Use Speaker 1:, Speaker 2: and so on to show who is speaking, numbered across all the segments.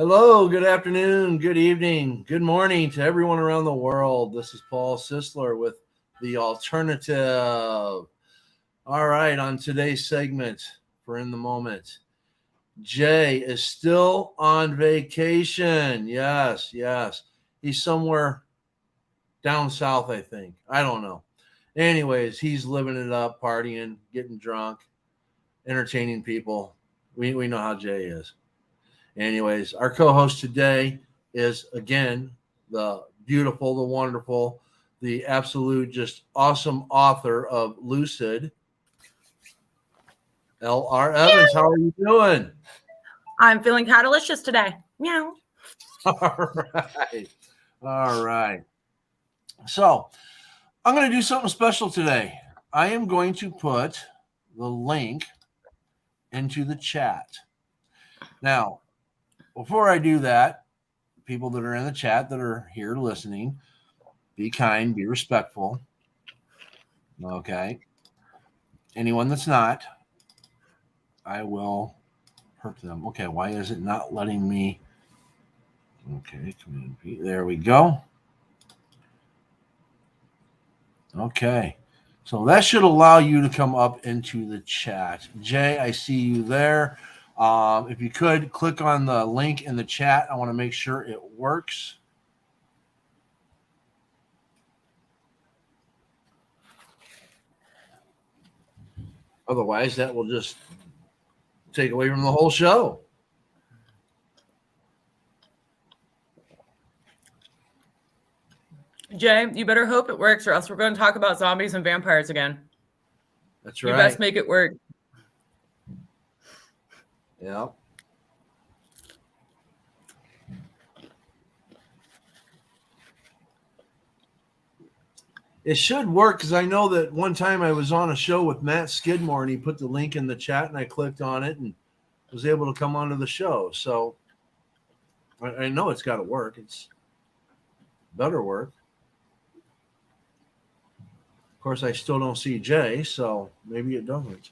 Speaker 1: Hello, good afternoon, good evening, good morning to everyone around the world. This is Paul Sisler with The Alternative. All right, on today's segment for In the Moment, Jay is still on vacation. Yes. He's somewhere down south, I think. I don't know. Anyways, he's living it up, partying, getting drunk, entertaining people. We know how Jay is. Anyways, our co-host today is again the beautiful, the wonderful, the absolute, just awesome author of Lucid, L.R. Evans. How are you doing?
Speaker 2: I'm feeling catalicious today. Meow.
Speaker 1: All right. So I'm going to do something special today. I am going to put the link into the chat. Now, before I do that, people that are in the chat that are here listening, be kind, be respectful. Okay. Anyone that's not, I will hurt them. Okay. Why is it not letting me? Okay. Command P. There we go. Okay. So that should allow you to come up into the chat. Jay, I see you there. If you could click on the link in the chat, I want to make sure it works. Otherwise, that will just take away from the whole show.
Speaker 2: Jay, you better hope it works, or else we're going to talk about zombies and vampires again.
Speaker 1: That's right.
Speaker 2: You best make it work.
Speaker 1: Yeah. It should work because I know that one time I was on a show with Matt Skidmore and he put the link in the chat and I clicked on it and was able to come onto the show. So I know it's got to work. It's better work. Of course, I still don't see Jay, so maybe it doesn't.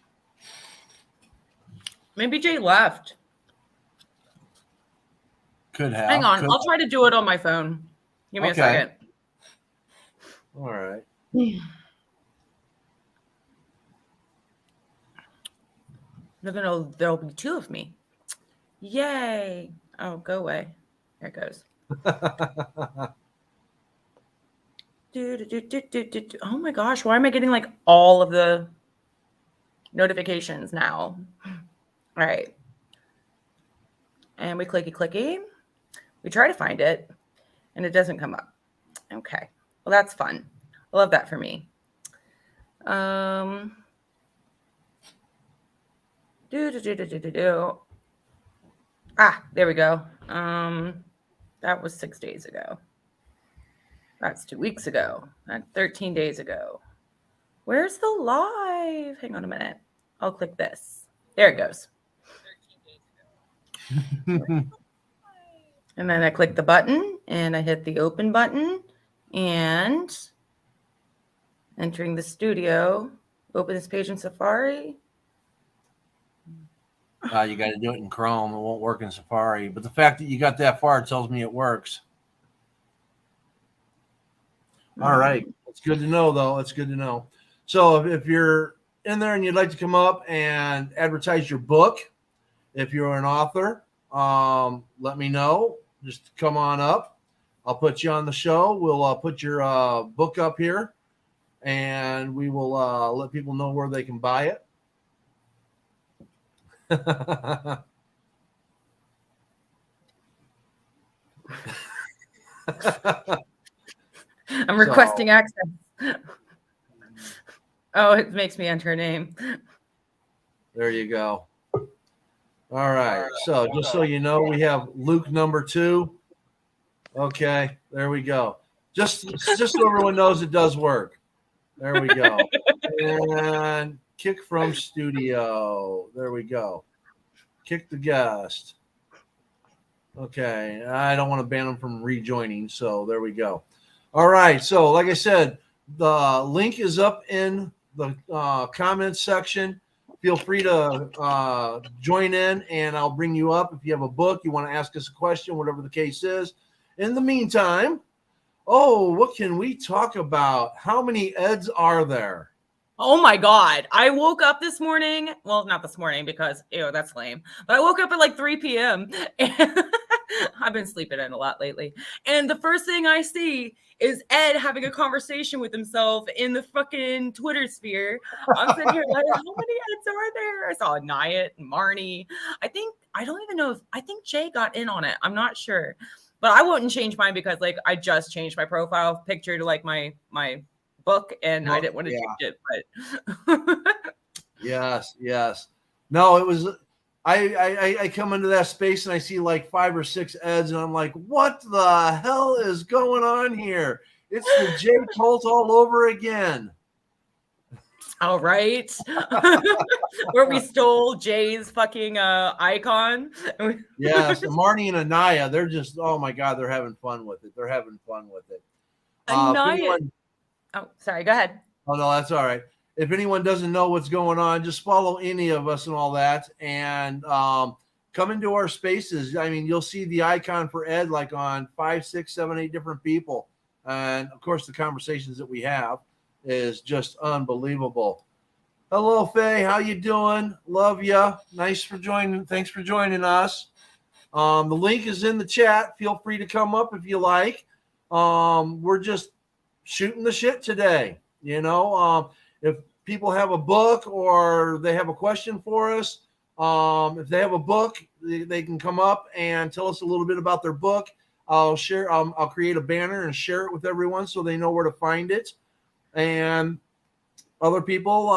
Speaker 2: Maybe Jay left.
Speaker 1: Could have.
Speaker 2: Hang on. I'll try to do it on my phone. Give me a second.
Speaker 1: All right.
Speaker 2: No, there'll be two of me. Yay. Oh, go away. There it goes. Oh my gosh. Why am I getting like all of the notifications now? All right. And we clicky. We try to find it and it doesn't come up. Okay. Well, that's fun. I love that for me. Ah, there we go. That was 6 days ago. That's 2 weeks ago. That's 13 days ago. Where's the live? Hang on a minute. I'll click this. There it goes. 13 days ago. And then I click the button and I hit the open button and entering the studio. Open this page in Safari.
Speaker 1: You got to do it in Chrome. It won't work in Safari. But the fact that you got that far tells me it works. All right. It's good to know, though. It's good to know. So if you're in there and you'd like to come up and advertise your book, if you're an author, let me know. Just come on up. I'll put you on the show. We'll put your book up here, and we will let people know where they can buy it.
Speaker 2: I'm requesting access. Oh, it makes me enter a name.
Speaker 1: There you go. All right. So just so you know, we have Luke number 2. Okay. There we go. Just so everyone knows it does work. There we go. And kick from studio. There we go. Kick the guest. Okay. I don't want to ban them from rejoining. So there we go. All right. So like I said, the link is up in the comments section. feel free to join in, and I'll bring you up if you have a book, you want to ask us a question, whatever the case is. In the meantime, what can we talk about? How many Eds are there?
Speaker 2: Oh my God. I woke up this morning. Well, not this morning because, that's lame. But I woke up at like 3 p.m. and I've been sleeping in a lot lately. And the first thing I see is Ed having a conversation with himself in the fucking Twitter sphere. I'm sitting here like, how many Eds are there? I saw Nyatt and Marnie. I think Jay got in on it. I'm not sure. But I wouldn't change mine because like I just changed my profile picture to like my book, and I didn't want to change it, but
Speaker 1: yes. No, it was I come into that space and I see like 5 or 6 Eds, and I'm like, what the hell is going on here? It's the J cult all over again.
Speaker 2: All right. Where we stole Jay's fucking icon.
Speaker 1: Yes, Marnie and Anaya, they're just, oh my God, they're having fun with it.
Speaker 2: Anaya. Oh, sorry, go ahead.
Speaker 1: Oh, no, that's all right. If anyone doesn't know what's going on, just follow any of us and all that, and come into our spaces. I mean, you'll see the icon for Ed like on 5, 6, 7, 8 different people. And, of course, the conversations that we have is just unbelievable. Hello, Faye. How you doing? Love ya. Thanks for joining us. The link is in the chat. Feel free to come up if you like. We're just shooting the shit today. If people have a book or they have a question for us, if they have a book, they can come up and tell us a little bit about their book. I'll create a banner and share it with everyone so they know where to find it. And other people,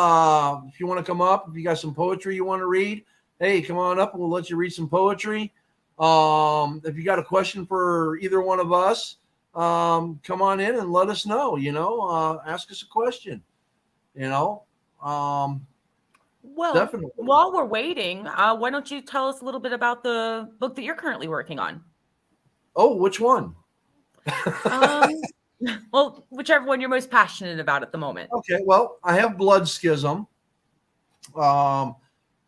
Speaker 1: if you want to come up, if you got some poetry you want to read, hey, come on up and we'll let you read some poetry. If you got a question for either one of us, come on in and let us know, ask us a question,
Speaker 2: well,
Speaker 1: definitely.
Speaker 2: While we're waiting, why don't you tell us a little bit about the book that you're currently working on?
Speaker 1: Oh, which one?
Speaker 2: Well, whichever one you're most passionate about at the moment.
Speaker 1: Okay, well, I have Blood Schism.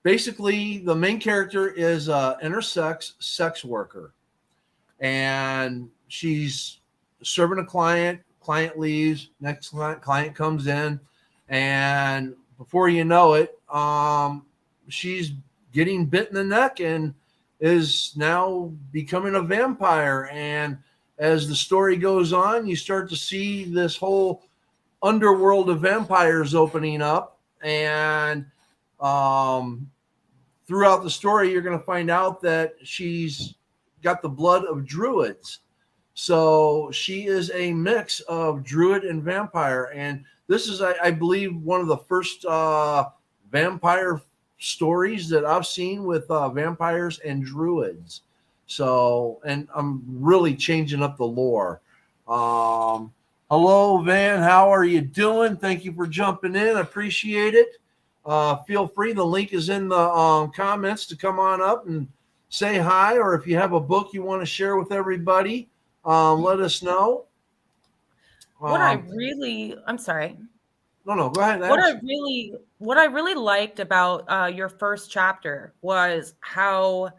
Speaker 1: Basically, the main character is an intersex sex worker, and she's serving a client. Client leaves. Next client comes in, and before you know it, she's getting bit in the neck and is now becoming a vampire. And as the story goes on, you start to see this whole underworld of vampires opening up. And throughout the story, you're going to find out that she's got the blood of druids. So she is a mix of druid and vampire. And this is, I believe, one of the first vampire stories that I've seen with vampires and druids. So, and I'm really changing up the lore. Hello, Van. How are you doing? Thank you for jumping in. I appreciate it. Feel free. The link is in the comments to come on up and say hi. Or if you have a book you want to share with everybody, let us know.
Speaker 2: I'm sorry.
Speaker 1: No, go ahead.
Speaker 2: What I really liked about your first chapter was how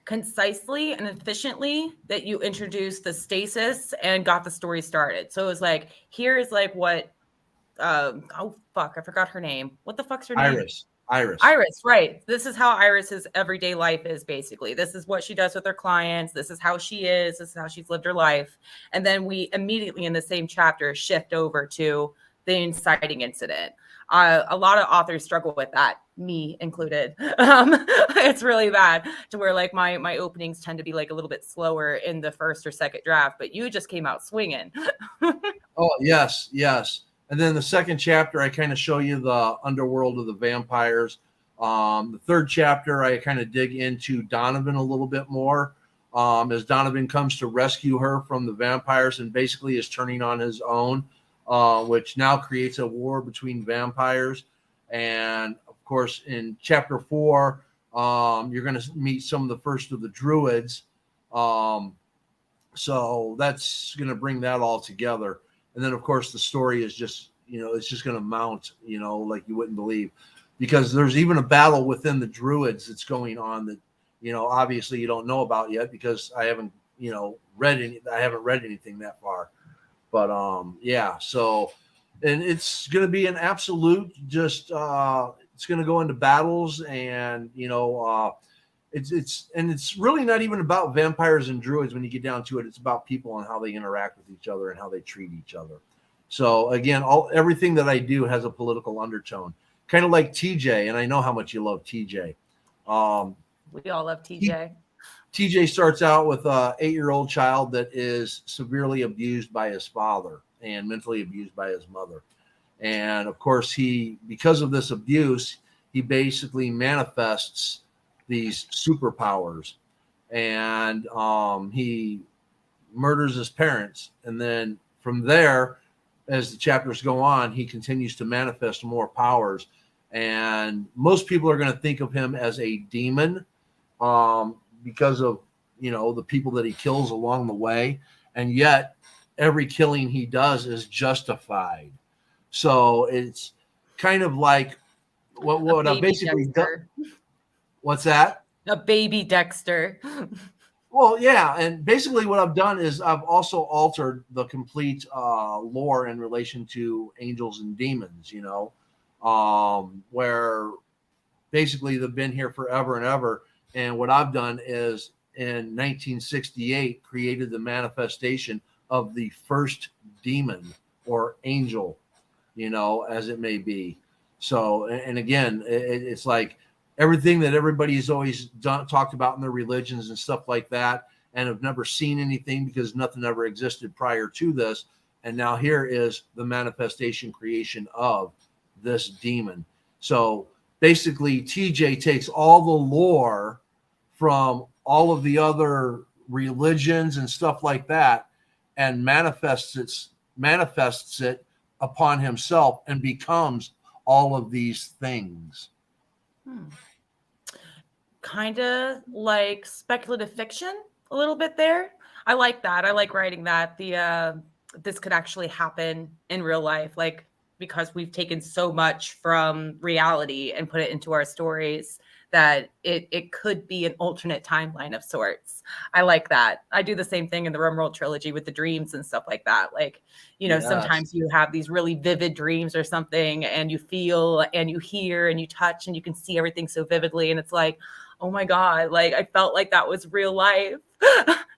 Speaker 2: concisely and efficiently that you introduced the stasis and got the story started. So it was like, here's like what, I forgot her name. What the fuck's her name? Iris, right. This is how Iris's everyday life is, basically. This is what she does with her clients. This is how she is. This is how she's lived her life. And then we immediately in the same chapter shift over to the inciting incident. A lot of authors struggle with that, me included. It's really bad to where like my openings tend to be like a little bit slower in the first or second draft, but you just came out swinging.
Speaker 1: Oh, yes. And then the second chapter, I kind of show you the underworld of the vampires. The third chapter, I kind of dig into Donovan a little bit more as Donovan comes to rescue her from the vampires and basically is turning on his own, which now creates a war between vampires. And, of course, in chapter 4, you're going to meet some of the first of the druids. So that's going to bring that all together. And then, of course, the story is just, it's just going to mount, like you wouldn't believe. because there's even a battle within the druids that's going on that, obviously you don't know about yet because I haven't, I haven't read anything that far. But yeah, so, and it's going to be an absolute just it's going to go into battles, and it's really not even about vampires and druids when you get down to it. It's about people and how they interact with each other and how they treat each other. So again, everything that I do has a political undertone, kind of like TJ, and I know how much you love TJ.
Speaker 2: We all love TJ.
Speaker 1: TJ starts out with a 8-year-old child that is severely abused by his father and mentally abused by his mother. And of course, because of this abuse, he basically manifests these superpowers, and he murders his parents. And then from there, as the chapters go on, he continues to manifest more powers. And most people are going to think of him as a demon, because of the people that he kills along the way, and yet every killing he does is justified. So it's kind of like what I basically done. What's that?
Speaker 2: A baby Dexter.
Speaker 1: Well, yeah, and basically what I've done is I've also altered the complete lore in relation to angels and demons. Where basically they've been here forever and ever. And what I've done is in 1968 created the manifestation of the first demon or angel, as it may be. So, and again, it's like everything that everybody's always talked about in their religions and stuff like that, and have never seen anything because nothing ever existed prior to this. And now here is the manifestation creation of this demon. So basically, TJ takes all the lore from all of the other religions and stuff like that and manifests it upon himself and becomes all of these things.
Speaker 2: Kind of like speculative fiction a little bit there. I like that. I like writing that. This could actually happen in real life, like, because we've taken so much from reality and put it into our stories that it could be an alternate timeline of sorts. I like that. I do the same thing in the RimWorld trilogy with the dreams and stuff like that. Like, yes. Sometimes you have these really vivid dreams or something, and you feel and you hear and you touch and you can see everything so vividly. And it's like, oh my God, like I felt like that was real life.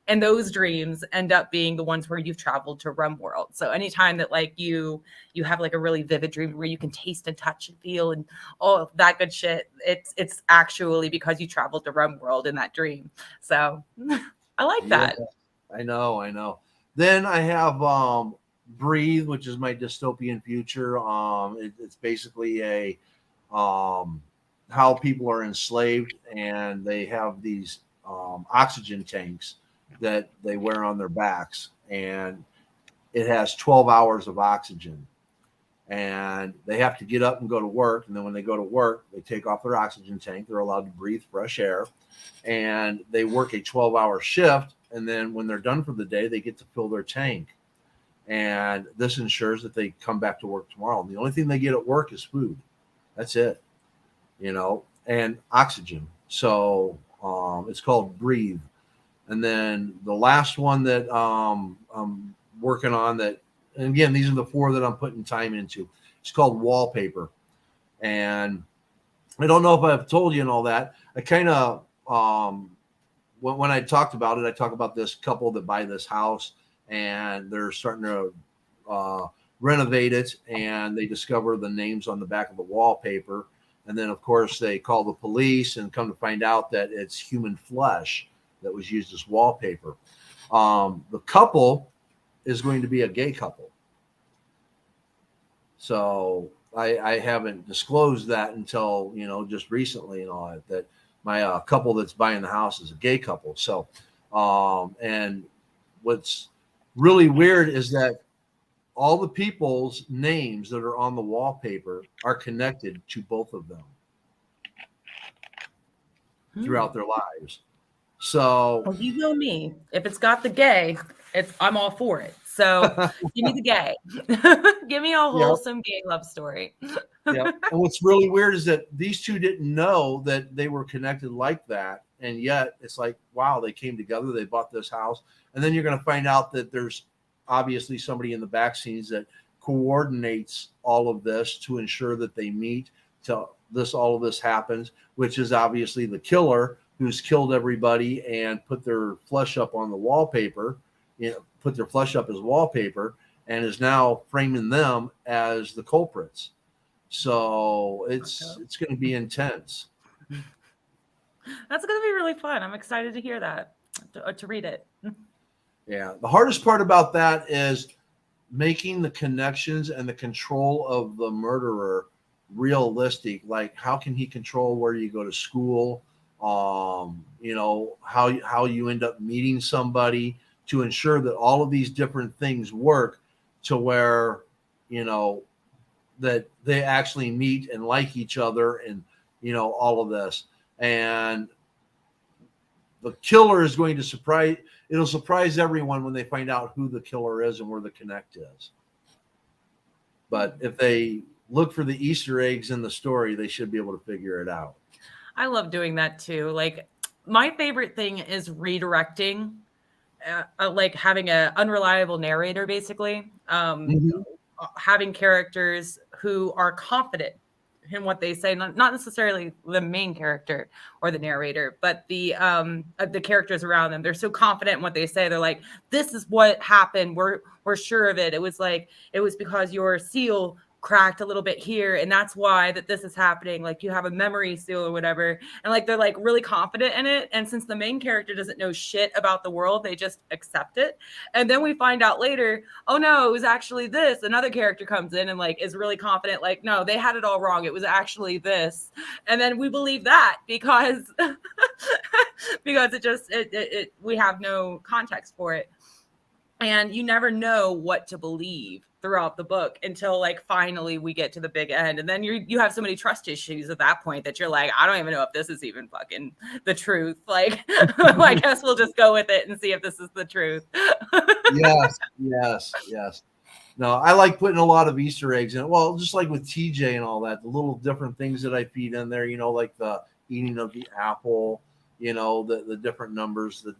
Speaker 2: And those dreams end up being the ones where you've traveled to RimWorld. So anytime that like you have like a really vivid dream where you can taste and touch and feel and all that good shit, it's actually because you traveled to RimWorld in that dream. So I like that.
Speaker 1: I know. Then I have Breathe, which is my dystopian future. It's basically a how people are enslaved, and they have these oxygen tanks that they wear on their backs, and it has 12 hours of oxygen, and they have to get up and go to work. And then when they go to work, they take off their oxygen tank. They're allowed to breathe fresh air, and they work a 12-hour shift. And then when they're done for the day, they get to fill their tank. And this ensures that they come back to work tomorrow. And the only thing they get at work is food. That's it, and oxygen. So it's called Breathe. And then the last one that I'm working on, that, and again, these are the 4 that I'm putting time into. It's called Wallpaper. And I don't know if I've told you and all that. I kind of, when I talked about it, I talk about this couple that buy this house, and they're starting to renovate it, and they discover the names on the back of the wallpaper. And then, of course, they call the police and come to find out that it's human flesh that was used as wallpaper. The couple is going to be a gay couple. So I haven't disclosed that until, just recently and all that my couple that's buying the house is a gay couple. So, and what's really weird is that all the people's names that are on the wallpaper are connected to both of them throughout their lives. So,
Speaker 2: well, you know me. If it's got the gay, I'm all for it. So give me the gay. Give me a wholesome gay love story.
Speaker 1: Yeah. And what's really weird is that these two didn't know that they were connected like that. And yet it's like, wow, they came together, they bought this house. And then you're going to find out that there's obviously somebody in the back scenes that coordinates all of this to ensure that they meet till all of this happens, which is obviously the killer who's killed everybody and put their flesh up on the wallpaper, put their flesh up as wallpaper, and is now framing them as the culprits. So it's going to be intense.
Speaker 2: That's going to be really fun. I'm excited to hear that, to read it.
Speaker 1: Yeah. The hardest part about that is making the connections and the control of the murderer realistic. Like, how can he control where you go to school? How you end up meeting somebody, to ensure that all of these different things work to where, that they actually meet and like each other, and, all of this. And the killer is going to surprise everyone when they find out who the killer is and where the connect is. But if they look for the Easter eggs in the story, they should be able to figure it out.
Speaker 2: I love doing that too. Like, my favorite thing is redirecting, like having an unreliable narrator, basically. Having characters who are confident in what they say, not necessarily the main character or the narrator, but the characters around them. They're so confident in what they say. They're like, this is what happened. We're sure of it. It was because your seal cracked a little bit here, and that's why this is happening. Like, you have a memory seal or whatever, and like they're like really confident in it. And since the main character doesn't know shit about the world, they just accept it. And then we find out later, oh no, it was actually this. Another character comes in and like is really confident, like, no, they had it all wrong, it was actually this. And then we believe that because we have no context for it. And you never know what to believe throughout the book until like finally we get to the big end. And then you have so many trust issues at that point that you're like, I don't even know if this is even fucking the truth. Like, I guess we'll just go with it and see if this is the truth.
Speaker 1: Yes. No, I like putting a lot of Easter eggs in it. Well, just like with TJ and all that, the little different things that I feed in there, like the eating of the apple, the different numbers, the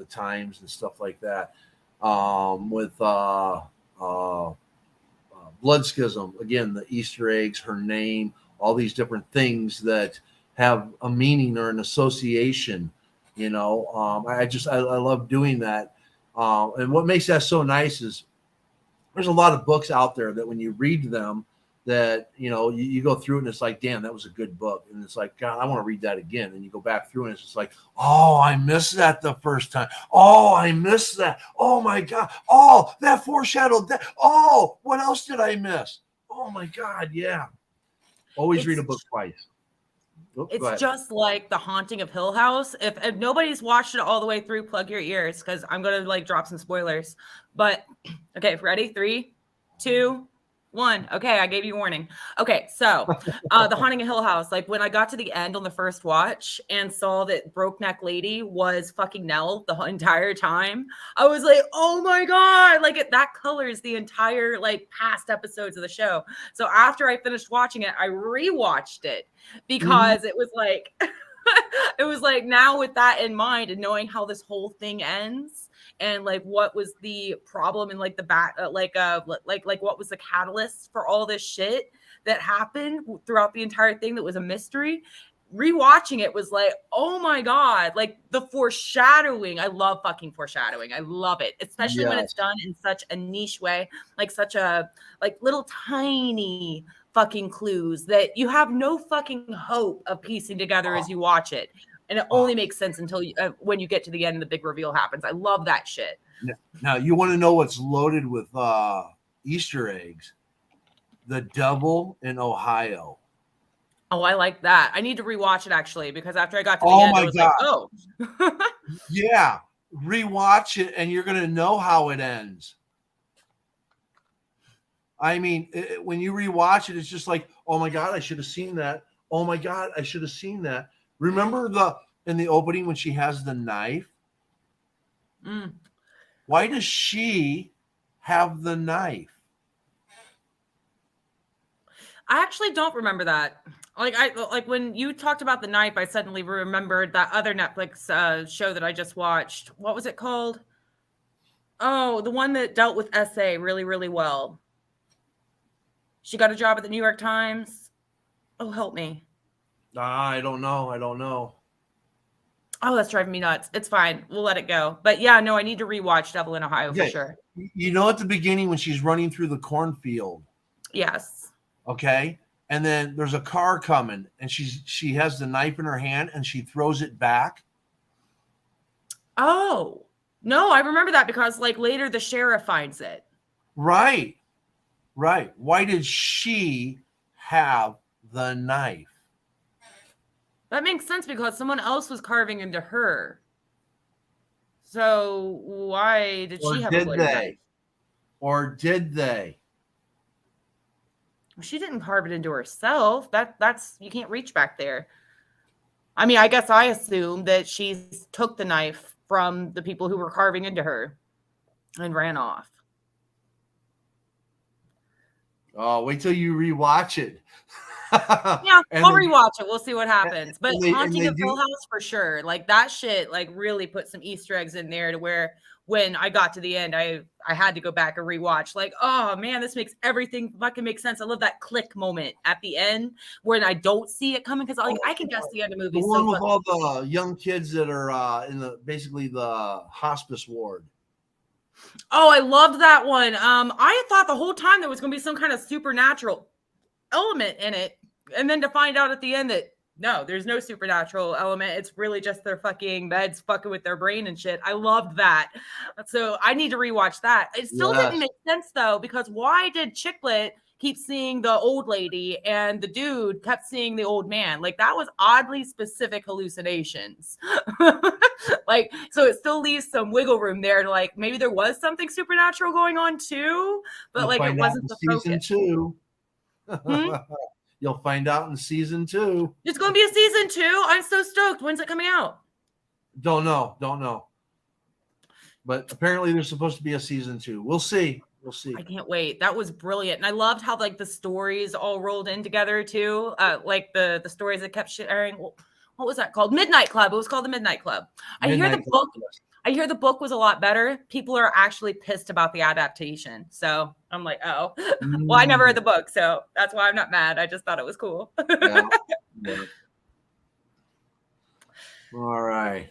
Speaker 1: times and stuff like that. With blood schism, again, the Easter eggs, her name, all these different things that have a meaning or an association. I love doing that. And what makes that so nice is there's a lot of books out there that when you read them, that you go through it and it's like, damn, that was a good book, and it's like, God, I want to read that again. And you go back through and it's just like, oh, I missed that the first time. Oh, I missed that. Oh my God. Oh, that foreshadowed that. Oh, what else did I miss? Oh my God, yeah. Always read a book twice.
Speaker 2: It's just like The Haunting of Hill House. If nobody's watched it all the way through, plug your ears, because I'm gonna like drop some spoilers. But okay, ready? 3, 2, 1. Okay, I gave you a warning. Okay, so The Haunting of Hill House. Like, when I got to the end on the first watch and saw that Broke Neck Lady was fucking Nell the entire time, I was like, oh my God, like that colors the entire like past episodes of the show. So after I finished watching it, I rewatched it because it was like it was like, now with that in mind and knowing how this whole thing ends and like what was the problem and like the what was the catalyst for all this shit that happened throughout the entire thing that was a mystery. Rewatching it was like, oh my God, like the foreshadowing. I love fucking foreshadowing. I love it, especially when it's done in such a niche way, like such a like little tiny fucking clues that you have no fucking hope of piecing together as you watch it. And it only makes sense until when you get to the end and the big reveal happens. I love that shit.
Speaker 1: Now, you want to know what's loaded with Easter eggs? The Devil in Ohio.
Speaker 2: Oh, I like that. I need to rewatch it actually, because after I got to the end, I was like, oh.
Speaker 1: Yeah. Rewatch it and you're going to know how it ends. I mean, when you rewatch it, it's just like, oh my God, I should have seen that. Oh my God, I should have seen that. Remember in the opening when she has the knife? Why does she have the knife?
Speaker 2: I actually don't remember that. Like when you talked about the knife, I suddenly remembered that other Netflix show that I just watched. What was it called? Oh, the one that dealt with SA really, really well. She got a job at the New York Times. Oh, help me.
Speaker 1: I don't know.
Speaker 2: Oh, that's driving me nuts. It's fine. We'll let it go. But yeah, no, I need to rewatch Devil in Ohio for sure.
Speaker 1: You know, at the beginning when she's running through the cornfield.
Speaker 2: Yes.
Speaker 1: Okay. And then there's a car coming and she has the knife in her hand and she throws it back.
Speaker 2: Oh, no, I remember that because like later the sheriff finds it.
Speaker 1: Right. Why did she have the knife?
Speaker 2: That makes sense because someone else was carving into her. So why did she have a bladed knife?
Speaker 1: Or did they?
Speaker 2: She didn't carve it into herself. That's you can't reach back there. I mean, I guess I assume that she took the knife from the people who were carving into her and ran off.
Speaker 1: Oh, wait till you rewatch it.
Speaker 2: Yeah, I'll rewatch it. We'll see what happens. But Haunting of Hill House for sure. Like that shit, like really put some Easter eggs in there to where when I got to the end, I had to go back and rewatch. Like, oh man, this makes everything fucking make sense. I love that click moment at the end when I don't see it coming because like I can guess the end of movies.
Speaker 1: The one with all the young kids that are in basically the hospice ward.
Speaker 2: Oh, I loved that one. I thought the whole time there was going to be some kind of supernatural element in it, and then to find out at the end that no, there's no supernatural element. It's really just their fucking meds fucking with their brain and shit. I loved that. So I need to rewatch that. It still didn't make sense though, because why did Chicklet keep seeing the old lady and the dude kept seeing the old man? Like that was oddly specific hallucinations. Like, so it still leaves some wiggle room there to like, maybe there was something supernatural going on too, but like it wasn't the
Speaker 1: season
Speaker 2: focus.
Speaker 1: 2. You'll find out in season 2.
Speaker 2: It's going to be a season 2. I'm so stoked. When's it coming out?
Speaker 1: Don't know. But apparently there's supposed to be a season 2. We'll see.
Speaker 2: I can't wait. That was brilliant. And I loved how like the stories all rolled in together too. Like the stories that kept sharing. What was that called? Midnight Club. It was called the Midnight Club. I hear the book was a lot better. People are actually pissed about the adaptation. So I'm like, oh, well, I never read the book. So that's why I'm not mad. I just thought it was cool.
Speaker 1: Yeah. All right.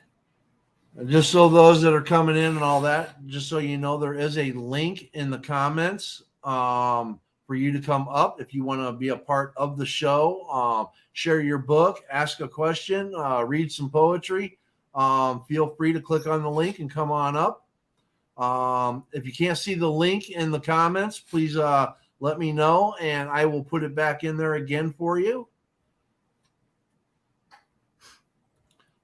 Speaker 1: Just so those that are coming in and all that, just so you know, there is a link in the comments for you to come up if you want to be a part of the show. Share your book, ask a question, read some poetry. Feel free to click on the link and come on up. If you can't see the link in the comments, please let me know and I will put it back in there again for you.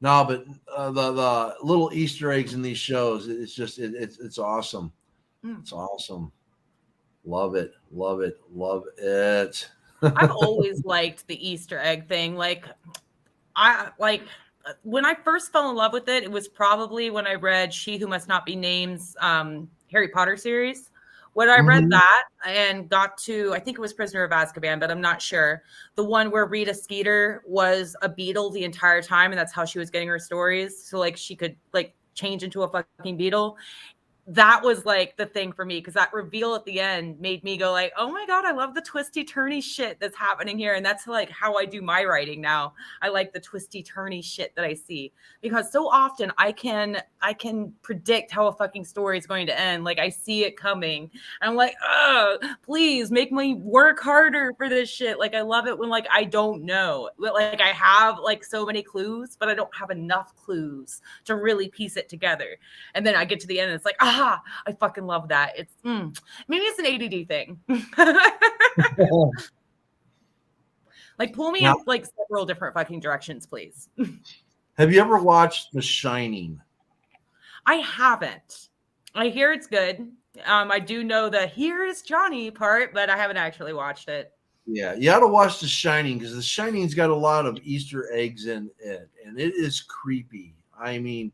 Speaker 1: No, but the little Easter eggs in these shows, it's just it's awesome. It's awesome. Love it.
Speaker 2: I've always liked the Easter egg thing. Like when I first fell in love with it, it was probably when I read She Who Must Not Be Named's Harry Potter series. When I read that and got to, I think it was Prisoner of Azkaban, but I'm not sure. The one where Rita Skeeter was a beetle the entire time, and that's how she was getting her stories. So like she could like change into a fucking beetle. That was like the thing for me because that reveal at the end made me go like, oh my God, I love the twisty turny shit that's happening here. And that's like how I do my writing now. I like the twisty turny shit that I see because so often I can predict how a fucking story is going to end. Like I see it coming and I'm like, oh, please make me work harder for this shit. Like I love it when like I don't know, but like I have like so many clues, but I don't have enough clues to really piece it together. And then I get to the end and it's like, I fucking love that. It's maybe it's an ADD thing. Like pull me in like several different fucking directions, please.
Speaker 1: Have you ever watched The Shining?
Speaker 2: I haven't. I hear it's good. I do know the "here is Johnny" part, but I haven't actually watched it.
Speaker 1: Yeah, you ought to watch The Shining because The Shining's got a lot of Easter eggs in it, and it is creepy. I mean,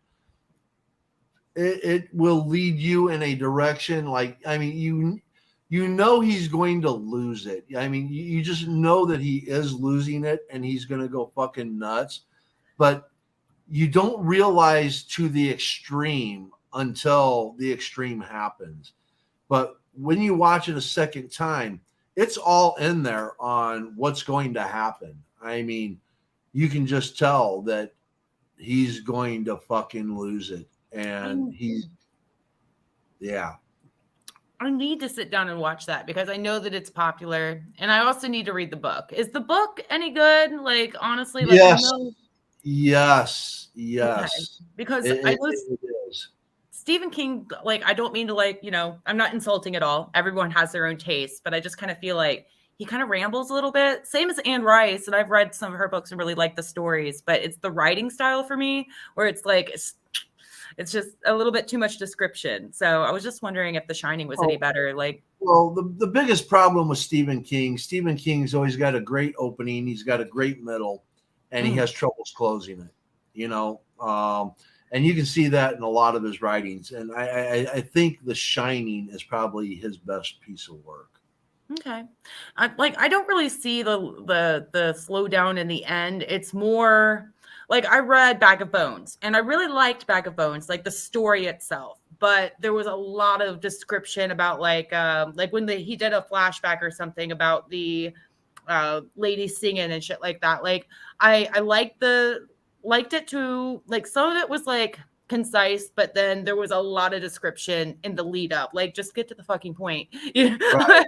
Speaker 1: it will lead you in a direction. Like, I mean, you know he's going to lose it. I mean, you just know that he is losing it and he's going to go fucking nuts. But you don't realize to the extreme until the extreme happens. But when you watch it a second time, it's all in there on what's going to happen. I mean, you can just tell that he's going to fucking lose it. And yeah.
Speaker 2: I need to sit down and watch that because I know that it's popular, and I also need to read the book. Is the book any good? Like, honestly, like,
Speaker 1: Yes.
Speaker 2: I know.
Speaker 1: Yes.
Speaker 2: Okay.
Speaker 1: Yes.
Speaker 2: Because
Speaker 1: It
Speaker 2: is. Stephen King, like, I don't mean to, like, I'm not insulting at all. Everyone has their own taste, but I just kind of feel like he kind of rambles a little bit. Same as Anne Rice, and I've read some of her books and really like the stories, but it's the writing style for me where it's like it's just a little bit too much description. So I was just wondering if The Shining was any better. Like,
Speaker 1: well, the biggest problem with Stephen King's always got a great opening, he's got a great middle, and he has troubles closing it. And you can see that in a lot of his writings. And I think The Shining is probably his best piece of work.
Speaker 2: Okay. I don't really see the slowdown in the end. It's more like I read Bag of Bones and I really liked Bag of Bones, like the story itself. But there was a lot of description about like when he did a flashback or something about the lady singing and shit like that. Like I liked it too. Like some of it was like concise, but then there was a lot of description in the lead up. Like, just get to the fucking point. Right.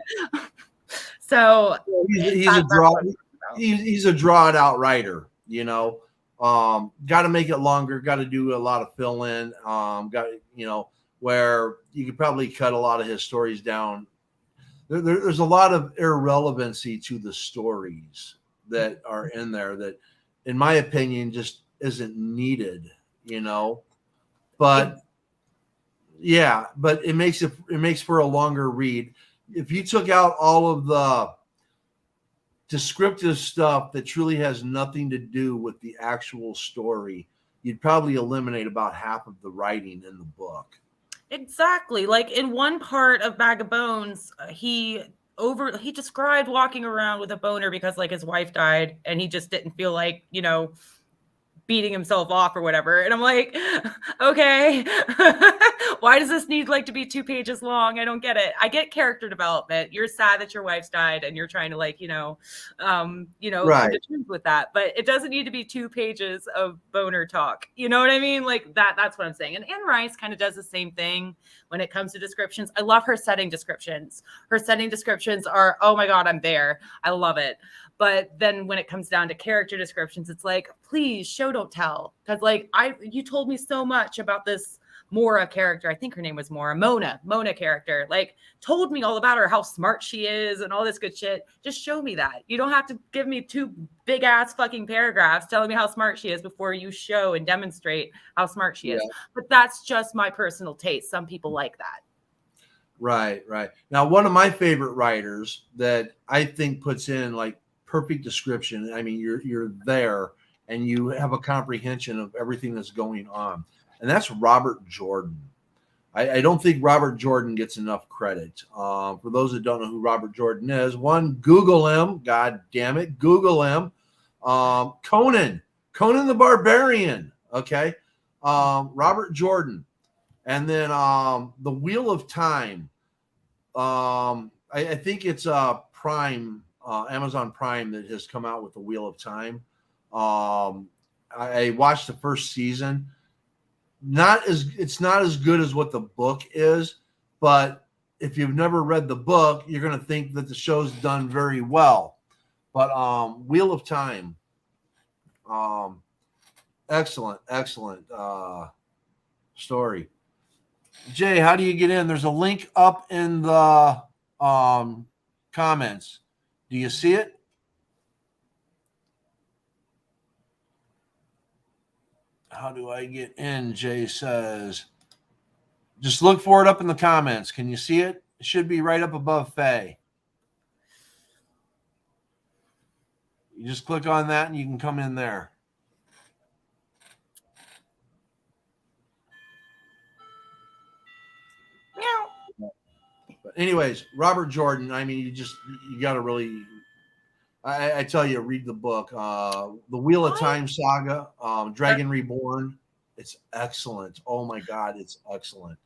Speaker 2: So
Speaker 1: he's a draw it out writer, got to make it longer, got to do a lot of fill in, where you could probably cut a lot of his stories down. There's a lot of irrelevancy to the stories that are in there that, in my opinion, just isn't needed, but yeah, but it makes for a longer read. If you took out all of the descriptive stuff that truly has nothing to do with the actual story, you'd probably eliminate about half of the writing in the book.
Speaker 2: Exactly. Like in one part of Bag of Bones, he described walking around with a boner because like his wife died and he just didn't feel like, beating himself off or whatever. And I'm like, okay, why does this need like to be 2 pages long? I don't get it. I get character development. You're sad that your wife's died and you're trying to like, come to terms with that, but it doesn't need to be 2 pages of boner talk. You know what I mean? Like that's what I'm saying. And Anne Rice kind of does the same thing when it comes to descriptions. I love her setting descriptions. Her setting descriptions are, oh my God, I'm there. I love it. But then when it comes down to character descriptions, it's like, please show, don't tell. Because like you told me so much about this Mora character. I think her name was Mona character. Like told me all about her, how smart she is and all this good shit. Just show me that. You don't have to give me 2 big ass fucking paragraphs telling me how smart she is before you show and demonstrate how smart she is. But that's just my personal taste. Some people like that.
Speaker 1: Right. Now, one of my favorite writers that I think puts in like perfect description. I mean, you're there and you have a comprehension of everything that's going on. And that's Robert Jordan. I don't think Robert Jordan gets enough credit. For those that don't know who Robert Jordan is, one, Google him. God damn it. Google him. Conan the Barbarian. Okay. Robert Jordan. And then The Wheel of Time. I think it's Prime, Amazon Prime, that has come out with The Wheel of Time. I watched the first season. It's not as good as what the book is, but if you've never read the book, you're going to think that the show's done very well. But Wheel of Time, excellent story. Jay, how do you get in? There's a link up in the comments. Do you see it? How do I get in? Jay says, just look for it up in the comments. Can you see it? It should be right up above Faye. You just click on that and you can come in there. Anyways, Robert Jordan. I mean, you got to really. I tell you, read the book, The Wheel of Time Saga, Dragon Reborn. It's excellent. Oh my God, it's excellent.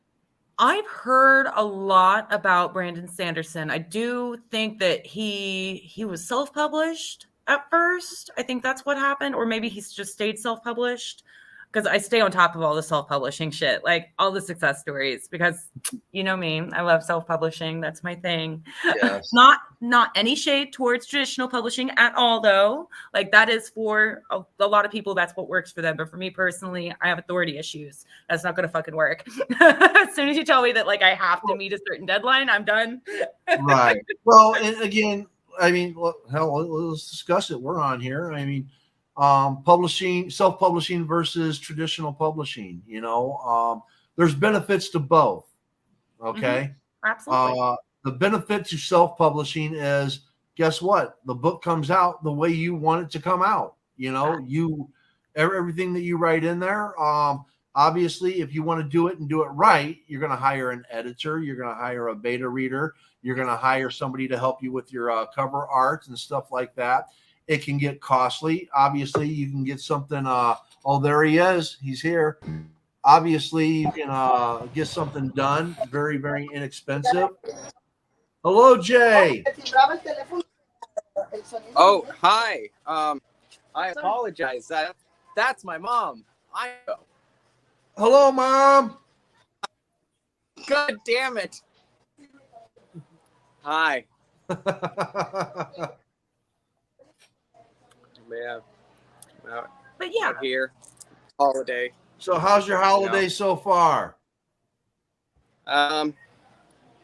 Speaker 2: I've heard a lot about Brandon Sanderson. I do think that he was self-published at first. I think that's what happened, or maybe he's just stayed self-published. Because I stay on top of all the self-publishing shit, like all the success stories, because you know me, I love self-publishing. That's my thing.
Speaker 1: Yes.
Speaker 2: Not any shade towards traditional publishing at all, though. Like that is for a lot of people, that's what works for them. But for me personally, I have authority issues. That's not going to fucking work. As soon as you tell me that like I have to meet a certain deadline, I'm done.
Speaker 1: Right. Well, and again, I mean, hell, let's discuss it. We're on here. I mean, publishing, self-publishing versus traditional publishing, there's benefits to both. Okay.
Speaker 2: Mm-hmm. Absolutely.
Speaker 1: The benefit to self-publishing is, guess what? The book comes out the way you want it to come out. Everything that you write in there. Obviously, if you want to do it and do it right, you're going to hire an editor. You're going to hire a beta reader. You're going to hire somebody to help you with your cover art and stuff like that. It can get costly. Obviously, you can get something. Oh, there he is. He's here. Obviously, you can get something done very, very inexpensive. Hello, Jay.
Speaker 3: Oh, hi. I apologize. That's my mom. I know.
Speaker 1: Hello, Mom.
Speaker 3: God damn it. Hi. Yeah.
Speaker 2: But yeah.
Speaker 3: Out here. Holiday.
Speaker 1: So how's your holiday so far?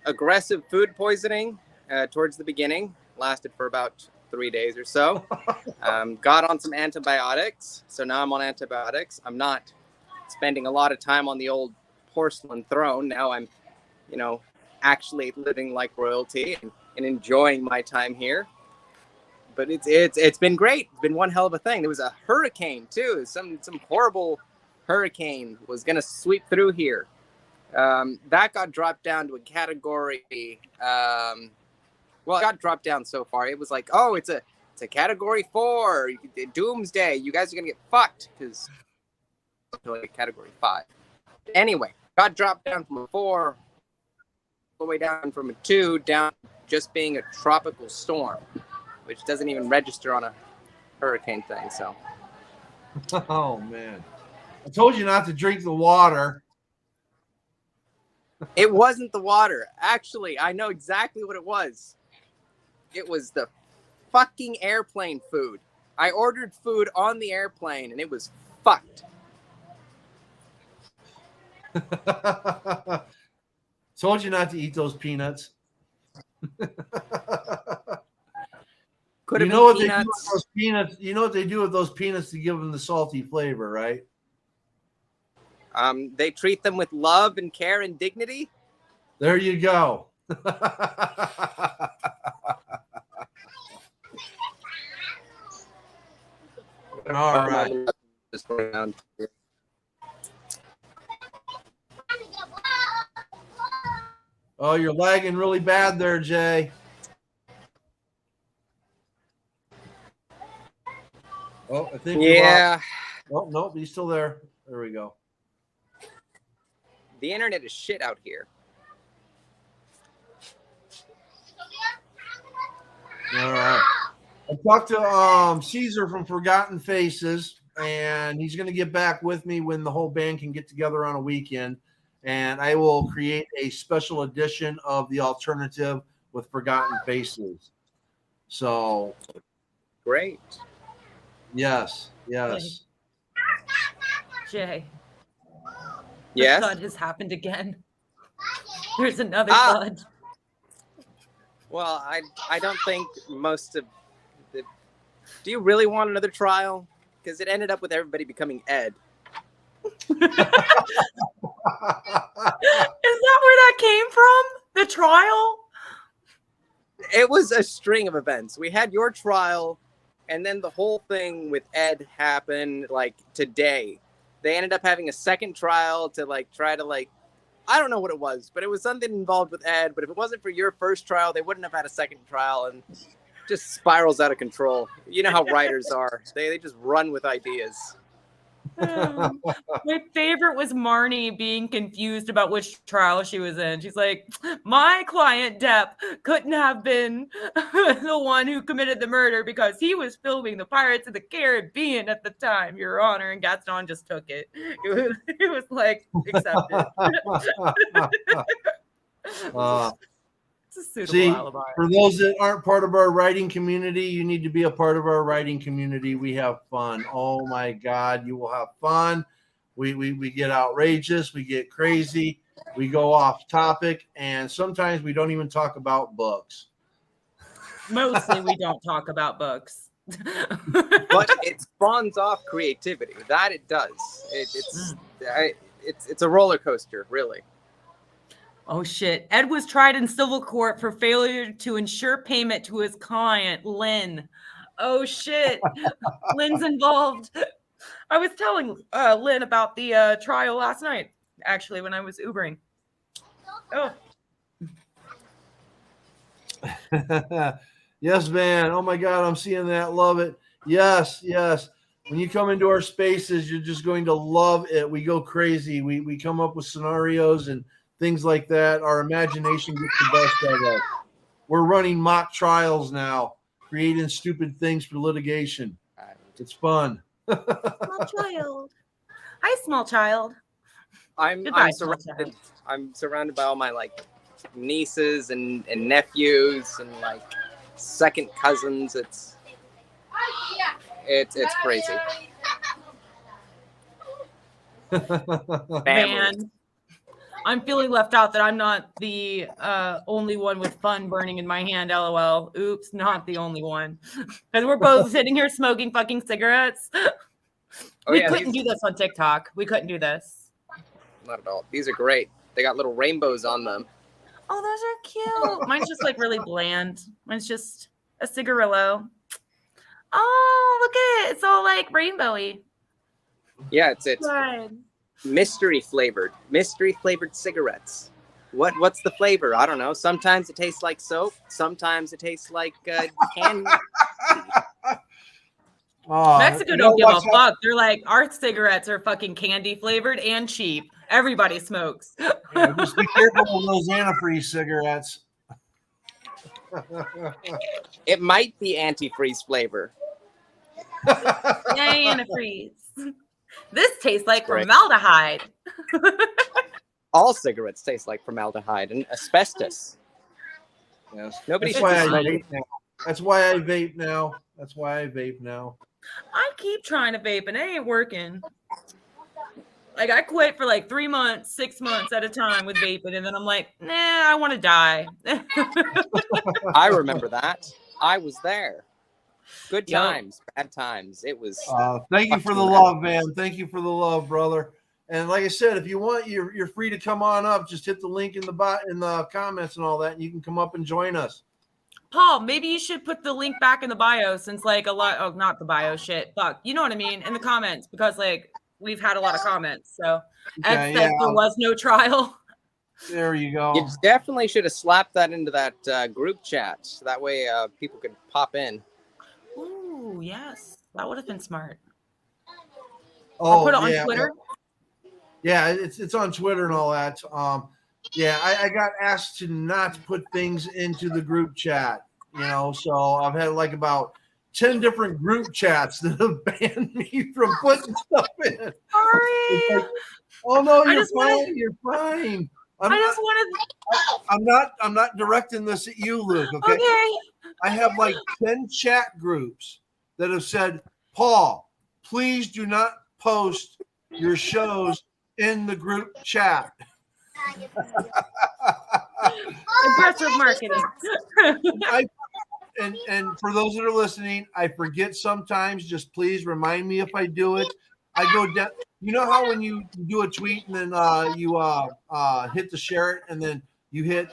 Speaker 3: Aggressive food poisoning towards the beginning. Lasted for about 3 days or so. Got on some antibiotics. So now I'm on antibiotics. I'm not spending a lot of time on the old porcelain throne. Now I'm, actually living like royalty and enjoying my time here. But it's been great. It's been one hell of a thing. There was a hurricane too. Some horrible hurricane was gonna sweep through here. That got dropped down to a category. Well, it got dropped down so far. It was like, oh, it's a category 4, doomsday. You guys are gonna get fucked because like category 5. Anyway, got dropped down from a 4, all the way down from a 2, down just being a tropical storm, which doesn't even register on a hurricane thing. So.
Speaker 1: Oh man, I told you not to drink the water.
Speaker 3: It wasn't the water. Actually, I know exactly what it was. It was the fucking airplane food. I ordered food on the airplane and it was fucked.
Speaker 1: Told you not to eat those peanuts.
Speaker 3: Could have
Speaker 1: you know
Speaker 3: been
Speaker 1: what
Speaker 3: peanuts.
Speaker 1: They do with those peanuts? You know what they do with those peanuts to give them the salty flavor, right?
Speaker 3: They treat them with love and care and dignity.
Speaker 1: There you go. All right. Oh, you're lagging really bad there, Jay. Oh, I think.
Speaker 3: Yeah.
Speaker 1: Oh, nope, he's still there. There we go.
Speaker 3: The internet is shit out here.
Speaker 1: All right. I talked to Caesar from Forgotten Faces, and he's going to get back with me when the whole band can get together on a weekend. And I will create a special edition of the alternative with Forgotten Faces. So
Speaker 3: great.
Speaker 1: Yes.
Speaker 2: Jay.
Speaker 3: Yes.
Speaker 2: The thud has happened again. There's another thud.
Speaker 3: Well, I don't think most of the. Do you really want another trial? Because it ended up with everybody becoming Ed.
Speaker 2: Is that where that came from? The trial?
Speaker 3: It was a string of events. We had your trial, and then the whole thing with Ed happened like today. They ended up having a second trial to like try to like I don't know what it was, but it was something involved with Ed. But if it wasn't for your first trial, they wouldn't have had a second trial, and just spirals out of control. You know how writers are. They just run with ideas.
Speaker 2: My favorite was Marnie being confused about which trial she was in. She's like, my client Depp couldn't have been the one who committed the murder because he was filming the Pirates of the Caribbean at the time, Your Honor. And Gaston just took it. It was like accepted. It's a suitable alibi.
Speaker 1: For those that aren't part of our writing community, you need to be a part of our writing community. We have fun. Oh my God, you will have fun. We get outrageous, we get crazy, we go off topic, and sometimes we don't even talk about books.
Speaker 2: Mostly we don't talk about books.
Speaker 3: But it spawns off creativity. That it does. It's a roller coaster, really.
Speaker 2: Oh, shit. Ed was tried in civil court for failure to ensure payment to his client, Lynn. Oh, shit. Lynn's involved. I was telling Lynn about the trial last night, actually, when I was Ubering. Oh.
Speaker 1: Yes, man. Oh, my God. I'm seeing that. Love it. Yes, yes. When you come into our spaces, you're just going to love it. We go crazy. We come up with scenarios and things like that. Our imagination gets the best of us. We're running mock trials now, creating stupid things for litigation. It's fun.
Speaker 2: Small child. Hi, small child.
Speaker 3: I'm surrounded by all my like nieces and nephews and like second cousins. It's crazy.
Speaker 2: Man. I'm feeling left out that I'm not the only one with fun burning in my hand, LOL. Oops, not the only one. Because we're both sitting here smoking fucking cigarettes. We couldn't do this on TikTok. We couldn't do this.
Speaker 3: Not at all. These are great. They got little rainbows on them.
Speaker 2: Oh, those are cute. Mine's just like really bland. Mine's just a cigarillo. Oh, look at it. It's all like rainbowy.
Speaker 3: Yeah, it's
Speaker 2: Good.
Speaker 3: mystery flavored cigarettes. What's the flavor? I don't know. Sometimes it tastes like soap. Sometimes it tastes like candy.
Speaker 2: Mexico don't give a fuck. They're like, our cigarettes are fucking candy flavored and cheap. Everybody smokes.
Speaker 1: Yeah, just be careful with those antifreeze cigarettes.
Speaker 3: It might be antifreeze flavor.
Speaker 2: Yay, antifreeze. This tastes like formaldehyde.
Speaker 3: All cigarettes taste like formaldehyde and asbestos.
Speaker 1: Yes.
Speaker 3: Nobody.
Speaker 1: That's why I vape now. That's why I vape now.
Speaker 2: I keep trying to vape and it ain't working. Like I quit for like 3 months, 6 months at a time with vaping, and then I'm like, nah, I want to die.
Speaker 3: I remember that. I was there. Good times, bad times. It was.
Speaker 1: Thank you for the love, man. Thank you for the love, brother. And like I said, if you want, you're free to come on up. Just hit the link in the comments and all that, and you can come up and join us.
Speaker 2: Paul, maybe you should put the link back in the bio, since like a lot. Oh, not the bio. Shit, fuck. You know what I mean? In the comments, because like we've had a lot of comments. So Ed said there was no trial.
Speaker 1: There you go.
Speaker 3: You definitely should have slapped that into that group chat. That way, people could pop in.
Speaker 2: Ooh, yes, that would have been smart.
Speaker 1: Oh,
Speaker 2: or put it on Twitter.
Speaker 1: Yeah, it's on Twitter and all that. I got asked to not put things into the group chat, so I've had like about 10 different group chats that have banned me from putting stuff in.
Speaker 2: Sorry.
Speaker 1: Like, oh no, you're fine. You're fine. I'm not directing this at you, Luke. Okay. I have like 10 chat groups that have said, Paul, please do not post your shows in the group chat.
Speaker 2: Aggressive marketing.
Speaker 1: And for those that are listening, I forget sometimes. Just please remind me if I do it. I go down. You know how when you do a tweet and then you hit the share it and then you hit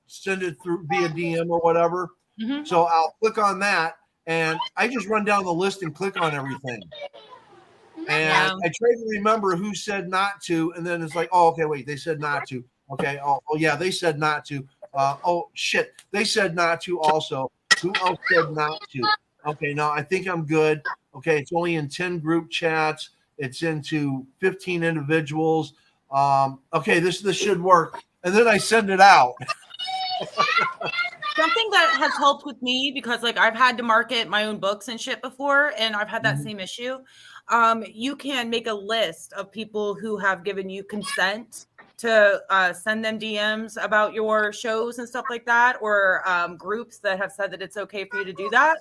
Speaker 1: send it through via DM or whatever.
Speaker 2: Mm-hmm.
Speaker 1: So I'll click on that and I just run down the list and click on everything. And I tried to remember who said not to, and then it's like, oh, okay, wait, they said not to. Okay, oh yeah, they said not to. Oh shit, they said not to also. Who else said not to? Okay, now I think I'm good. Okay, it's only in 10 group chats. It's into 15 individuals. Okay, this should work. And then I send it out.
Speaker 2: Something that has helped with me, because like I've had to market my own books and shit before, and I've had that same issue. You can make a list of people who have given you consent to send them DMs about your shows and stuff like that, or groups that have said that it's okay for you to do that.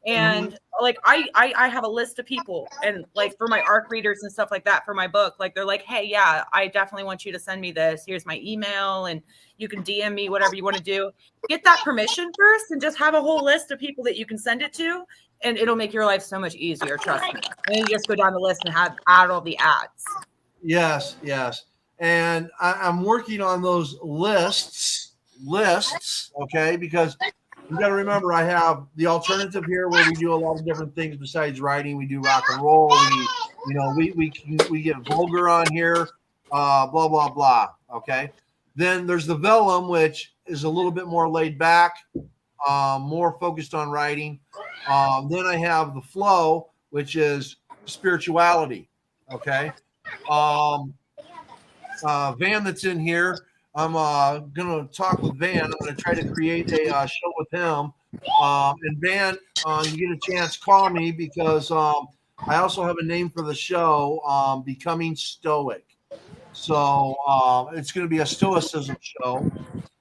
Speaker 2: And like I have a list of people, and like for my ARC readers and stuff like that for my book, like they're like, hey, yeah, I definitely want you to send me this. Here's my email, and you can DM me whatever you want to do. Get that permission first, and just have a whole list of people that you can send it to, and it'll make your life so much easier. Trust me. And then you just go down the list and add all the ads.
Speaker 1: Yes. And I'm working on those lists. Okay, because you got to remember, I have the alternative here where we do a lot of different things besides writing. We do rock and roll. We get vulgar on here, blah blah blah. Okay, then there's the vellum, which is a little bit more laid back, more focused on writing. Then I have the flow, which is spirituality. Okay, Van that's in here. I'm going to talk with Van. I'm going to try to create a show with him. And Van, you get a chance, call me, because I also have a name for the show, Becoming Stoic. So it's going to be a stoicism show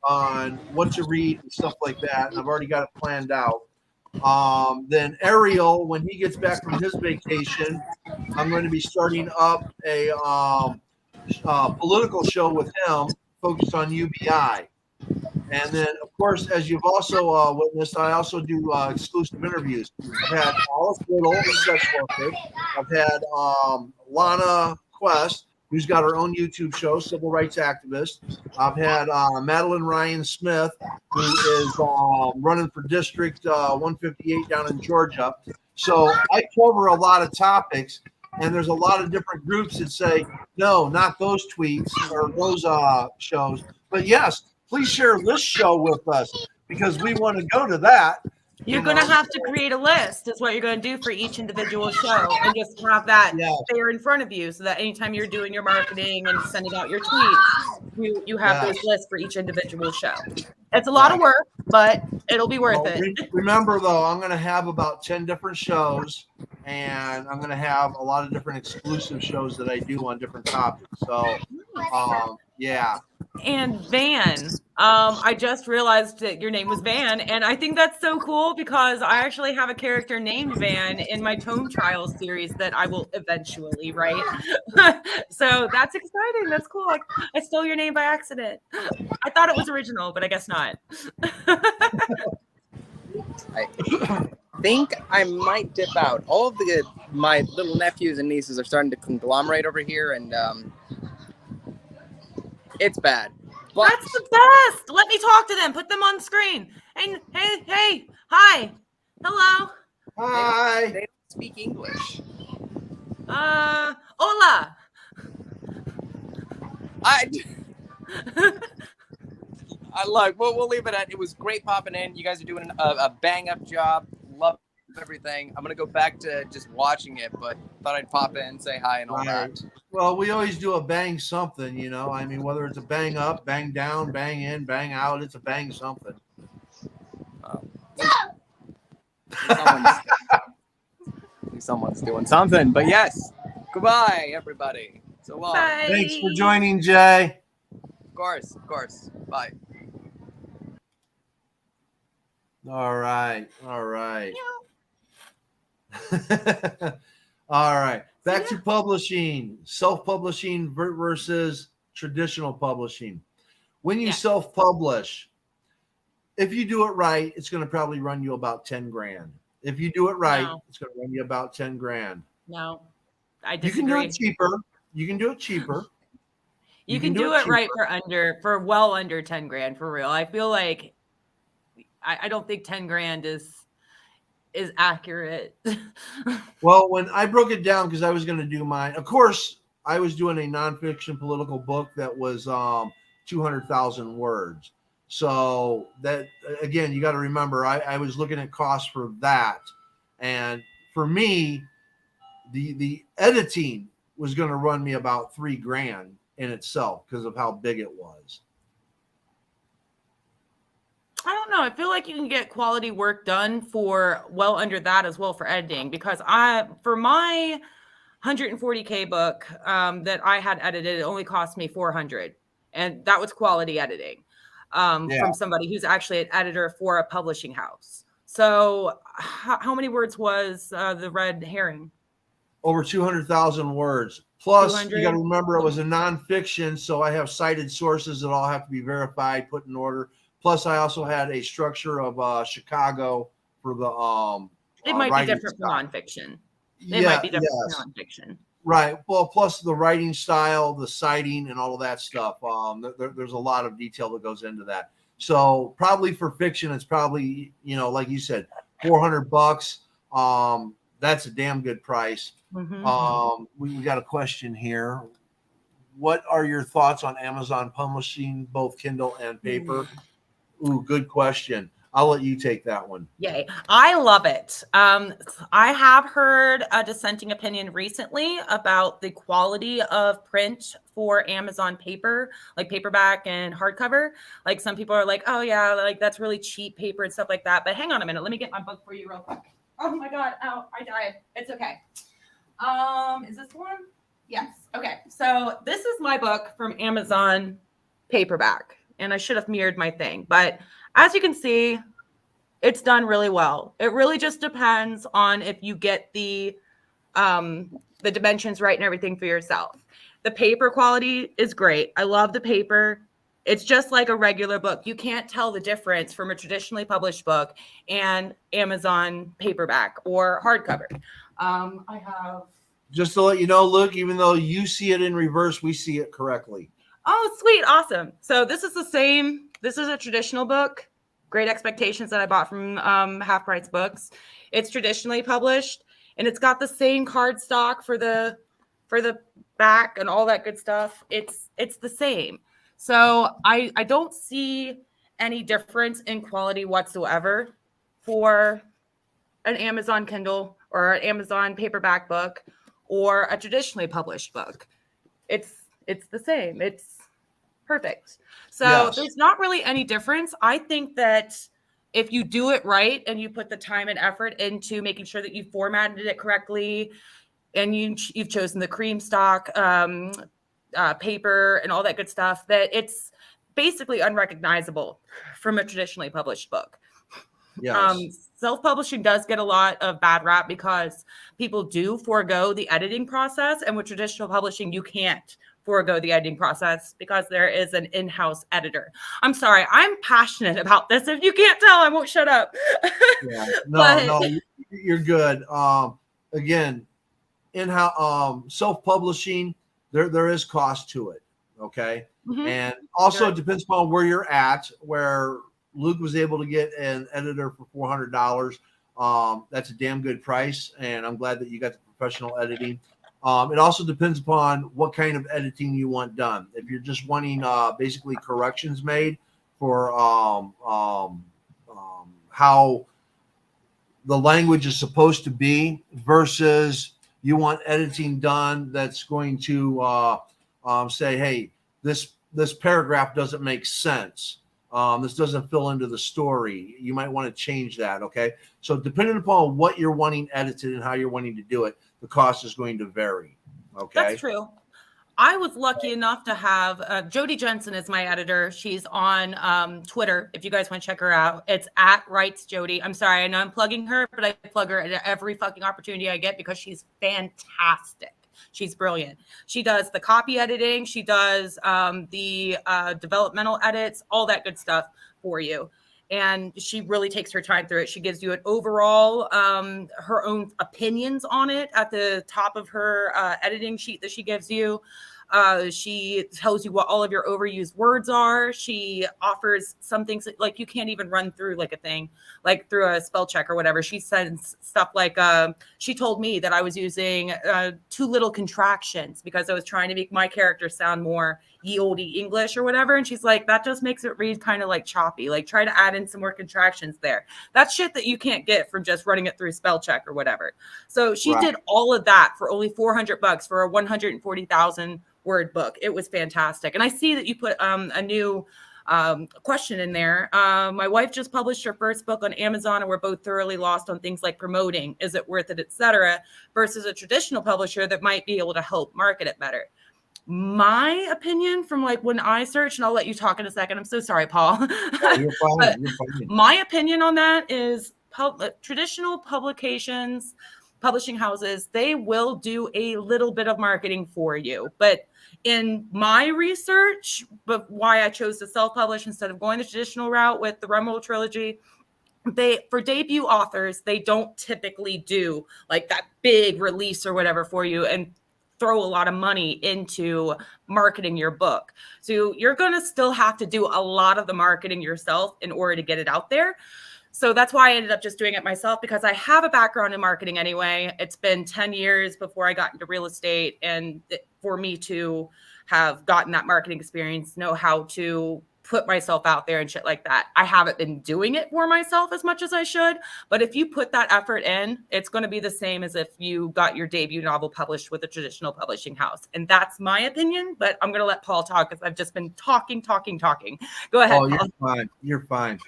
Speaker 1: on what to read and stuff like that. And I've already got it planned out. Then Ariel, when he gets back from his vacation, I'm going to be starting up a political show with him, focused on UBI. And then, of course, as you've also witnessed, I also do exclusive interviews. I've had Alice Little, a sex worker. I've had Lana Quest, who's got her own YouTube show, civil rights activist. I've had Madeline Ryan Smith, who is running for District 158 down in Georgia. So I cover a lot of topics. And there's a lot of different groups that say, no, not those tweets or those shows. But yes, please share this show with us, because we want to go to that.
Speaker 2: You're going to have to create a list, is what you're going to do for each individual show, and just have that there in front of you, so that anytime you're doing your marketing and sending out your tweets, you have those lists for each individual show. It's a lot of work, but it'll be worth it.
Speaker 1: Remember, though, I'm going to have about 10 different shows, and I'm going to have a lot of different exclusive shows that I do on different topics. So, yeah.
Speaker 2: And Van, I just realized that your name was Van, and I think that's so cool, because I actually have a character named Van in my Tome Trials series that I will eventually write. So that's exciting. That's cool. I stole your name by accident. I thought it was original, but I guess not.
Speaker 3: I think I might dip out. All of my little nephews and nieces are starting to conglomerate over here, and it's bad. But
Speaker 2: that's the best. Let me talk to them. Put them on screen. Hey, hi, hello.
Speaker 1: Hi.
Speaker 3: They don't speak English.
Speaker 2: Hola.
Speaker 3: I like. We'll leave it at. It was great popping in. You guys are doing a bang up job. Love everything. I'm gonna go back to just watching it, but thought I'd pop in, say hi, and all that.
Speaker 1: Well, we always do a bang something, you know. I mean, whether it's a bang up, bang down, bang in, bang out, it's a bang something.
Speaker 3: Someone's doing something, but yes. Goodbye, everybody. So long.
Speaker 2: Bye.
Speaker 1: Thanks for joining, Jay.
Speaker 3: Of course. Bye.
Speaker 1: All right. All right. Back to publishing, self-publishing versus traditional publishing. When you self-publish, if you do it right, it's going to probably run you about 10 grand. If you do it right, it's going to run you about 10 grand.
Speaker 2: No, I disagree.
Speaker 1: You can do it cheaper. You can do it cheaper.
Speaker 2: You can do it right for well under 10 grand, for real. I feel like I don't think 10 grand is is accurate.
Speaker 1: Well, when I broke it down, because I was going to do mine, of course, I was doing a nonfiction political book that was 200,000 words. So that, again, you got to remember, I was looking at costs for that. And for me, the editing was going to run me about $3,000 in itself because of how big it was.
Speaker 2: I don't know. I feel like you can get quality work done for well under that as well for editing, because for my 140K book that I had edited, it only cost me 400, and that was quality editing from somebody who's actually an editor for a publishing house. So how many words was the Red Herring?
Speaker 1: Over 200,000 words. Plus,
Speaker 2: 200?
Speaker 1: you got to remember it was a nonfiction, so I have cited sources that all have to be verified, put in order. Plus, I also had a structure of Chicago for the
Speaker 2: it might be different from nonfiction. It might be different from nonfiction.
Speaker 1: Right. Well, plus the writing style, the citing, and all of that stuff. There's a lot of detail that goes into that. So probably for fiction, it's probably, like you said, $400. That's a damn good price.
Speaker 2: Mm-hmm.
Speaker 1: We got a question here. What are your thoughts on Amazon publishing both Kindle and paper? Ooh, good question. I'll let you take that one.
Speaker 2: Yay. I love it. I have heard a dissenting opinion recently about the quality of print for Amazon paper, like paperback and hardcover. Like some people are like, oh yeah, like that's really cheap paper and stuff like that. But hang on a minute. Let me get my book for you real quick. Oh my God. Oh, I died. It's okay. Is this one? Yes. Okay. So this is my book from Amazon paperback, and I should have mirrored my thing, but as you can see, it's done really well. It really just depends on if you get the dimensions right and everything for yourself. The paper quality is great. I love the paper. It's just like a regular book. You can't tell the difference from a traditionally published book and Amazon paperback or hardcover. I have.
Speaker 1: Just to let you know, Luke, even though you see it in reverse, we see it correctly.
Speaker 2: Oh, sweet. Awesome. So this is the same. This is a traditional book. Great Expectations that I bought from Half Price Books. It's traditionally published, and it's got the same cardstock for the back and all that good stuff. It's the same. So I don't see any difference in quality whatsoever for an Amazon Kindle or an Amazon paperback book or a traditionally published book. It's the same. It's perfect. So There's not really any difference. I think that if you do it right and you put the time and effort into making sure that you formatted it correctly and you've chosen the cream stock paper and all that good stuff, that it's basically unrecognizable from a traditionally published book.
Speaker 1: Yes.
Speaker 2: Self-publishing does get a lot of bad rap because people do forego the editing process, and with traditional publishing, you can't forego the editing process because there is an in-house editor. I'm sorry, I'm passionate about this. If you can't tell, I won't shut up.
Speaker 1: Yeah, no, you're good. Again, in-house self-publishing, there is cost to it. Okay, and also it depends upon where you're at. Where Luke was able to get an editor for $400. That's a damn good price, and I'm glad that you got the professional editing. It also depends upon what kind of editing you want done. If you're just wanting basically corrections made for how the language is supposed to be versus you want editing done that's going to say, hey, this paragraph doesn't make sense. This doesn't fill into the story. You might want to change that. Okay. So depending upon what you're wanting edited and how you're wanting to do it, the cost is going to vary. Okay.
Speaker 2: That's true. I was lucky enough to have Jody Jensen is my editor. She's on Twitter. If you guys want to check her out, it's @WritesJody. I'm sorry, I know I'm plugging her, but I plug her at every fucking opportunity I get because she's fantastic. She's brilliant. She does the copy editing. She does the developmental edits, all that good stuff for you. And she really takes her time through it. She gives you an overall, her own opinions on it at the top of her editing sheet that she gives you. She tells you what all of your overused words are. She offers some things that, like, you can't even run through like a thing, like through a spell check or whatever. She sends stuff like, she told me that I was using too little contractions because I was trying to make my character sound more ye olde English or whatever. And she's like, that just makes it read kind of like choppy. Like, try to add in some more contractions there. That's shit that you can't get from just running it through spell check or whatever. So she did all of that for only $400 for a 140,000 word book. It was fantastic. And I see that you put a new question in there. My wife just published her first book on Amazon, and we're both thoroughly lost on things like promoting, is it worth it, etc., versus a traditional publisher that might be able to help market it better. My opinion from like when I search, and I'll let you talk in a second. I'm so sorry, Paul.
Speaker 1: Oh, you're fine. You're fine.
Speaker 2: My opinion on that is traditional publications, publishing houses, they will do a little bit of marketing for you. But in my research, but why I chose to self-publish instead of going the traditional route with the Rumroll trilogy, for debut authors, they don't typically do like that big release or whatever for you and throw a lot of money into marketing your book. So you're going to still have to do a lot of the marketing yourself in order to get it out there. So that's why I ended up just doing it myself, because I have a background in marketing anyway. It's been 10 years before I got into real estate. And for me to have gotten that marketing experience, know how to put myself out there and shit like that. I haven't been doing it for myself as much as I should. But if you put that effort in, it's going to be the same as if you got your debut novel published with a traditional publishing house. And that's my opinion. But I'm going to let Paul talk because I've just been talking. Go ahead,
Speaker 1: Oh,
Speaker 2: Paul.
Speaker 1: You're fine.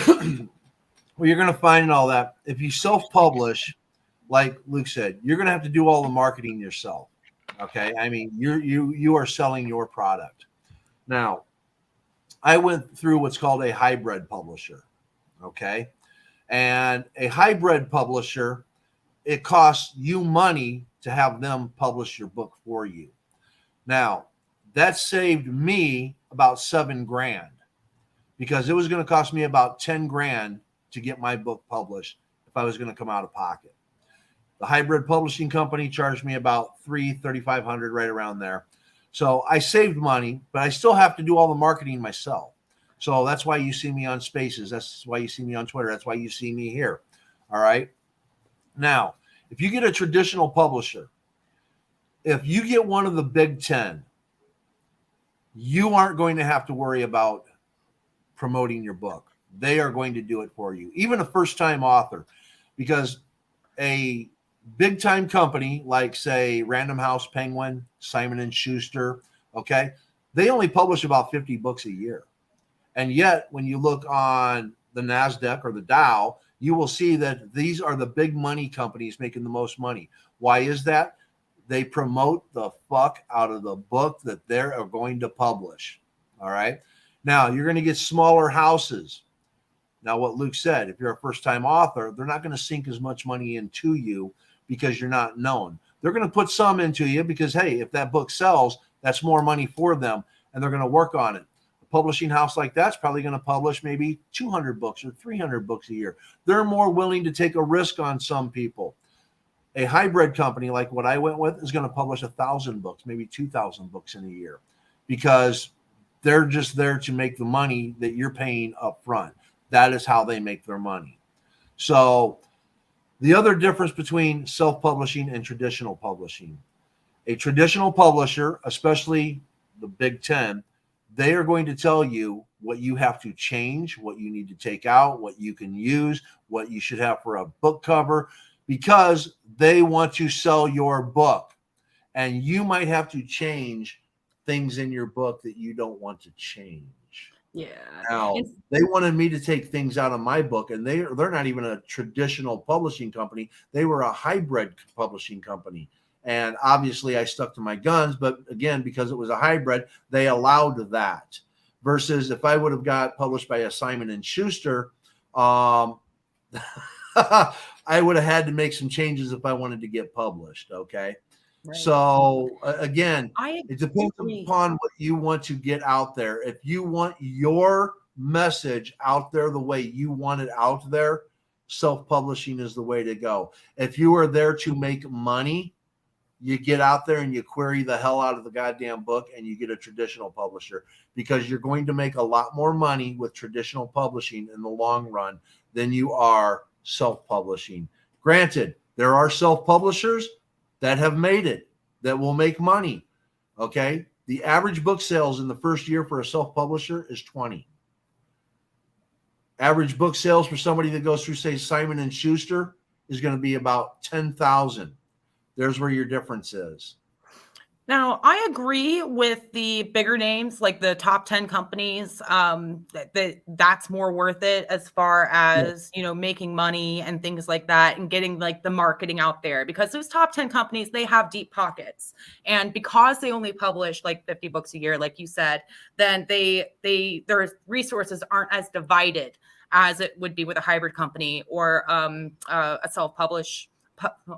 Speaker 1: Well, you're going to find in all that, if you self-publish, like Luke said, you're going to have to do all the marketing yourself. Okay. I mean, you are selling your product. Now, I went through what's called a hybrid publisher. Okay. And a hybrid publisher, it costs you money to have them publish your book for you. Now, that saved me about $7,000 because it was going to cost me about $10,000 to get my book published if I was going to come out of pocket. The hybrid publishing company charged me about $3,500, right around there. So I saved money, but I still have to do all the marketing myself. So that's why you see me on Spaces. That's why you see me on Twitter. That's why you see me here. All right. Now, if you get a traditional publisher, if you get one of the Big 10, you aren't going to have to worry about promoting your book. They are going to do it for you, even a first-time author, because a big-time company like, say, Random House Penguin, Simon & Schuster, okay, they only publish about 50 books a year. And yet, when you look on the NASDAQ or the Dow, you will see that these are the big money companies making the most money. Why is that? They promote the fuck out of the book that they are going to publish, all right? Now, you're going to get smaller houses. Now, what Luke said, if you're a first-time author, they're not going to sink as much money into you because you're not known. They're going to put some into you because, hey, if that book sells, that's more money for them, and they're going to work on it. A publishing house like that's probably going to publish maybe 200 books or 300 books a year. They're more willing to take a risk on some people. A hybrid company like what I went with is going to publish 1,000 books, maybe 2,000 books in a year, because they're just there to make the money that you're paying up front. That is how they make their money. So the other difference between self-publishing and traditional publishing, a traditional publisher, especially the Big 10, they are going to tell you what you have to change, what you need to take out, what you can use, what you should have for a book cover, because they want to sell your book. And you might have to change things in your book that you don't want to change.
Speaker 2: Yeah.
Speaker 1: Now, they wanted me to take things out of my book, and they're not even a traditional publishing company. They were a hybrid publishing company. And obviously I stuck to my guns, but again, because it was a hybrid, they allowed that. Versus if I would have got published by a Simon & Schuster, I would have had to make some changes if I wanted to get published. Okay. Right. So again, it depends upon what you want to get out there. If you want your message out there the way you want it out there, self-publishing is the way to go. If you are there to make money, you get out there and you query the hell out of the goddamn book and you get a traditional publisher, because you're going to make a lot more money with traditional publishing in the long run than you are self-publishing. Granted, there are self-publishers that have made it, that will make money. Okay. The average book sales in the first year for a self-publisher is 20. Average book sales for somebody that goes through, say, Simon and Schuster is going to be about 10,000. There's where your difference is.
Speaker 2: Now, I agree with the bigger names, like the top 10 companies, that's more worth it as far as, making money and things like that, and getting like the marketing out there, because those top 10 companies, they have deep pockets. And because they only publish like 50 books a year, like you said, then their resources aren't as divided as it would be with a hybrid company or a self-publish,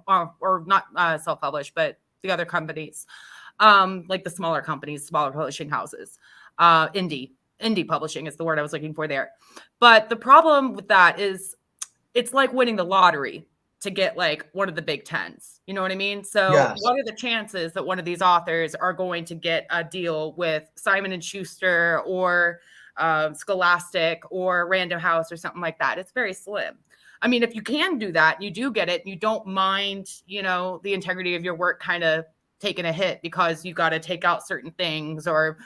Speaker 2: or not self-publish, but the other companies. Like the smaller companies, smaller publishing houses, indie publishing is the word I was looking for there. But the problem with that is it's like winning the lottery to get like one of the big 10s. You know what I mean? So
Speaker 1: Yes.
Speaker 2: What are the chances that one of these authors are going to get a deal with Simon and Schuster or Scholastic or Random House or something like that? It's very slim. I mean, if you can do that, you do get it, and you don't mind, the integrity of your work kind of taking a hit because you got to take out certain things or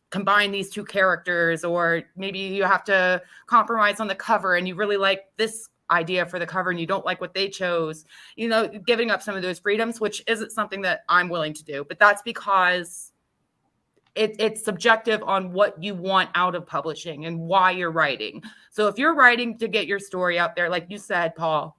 Speaker 2: combine these two characters, or maybe you have to compromise on the cover and you really like this idea for the cover and you don't like what they chose, giving up some of those freedoms, which isn't something that I'm willing to do. But that's because it's subjective on what you want out of publishing and why you're writing. So if you're writing to get your story out there, like you said, Paul,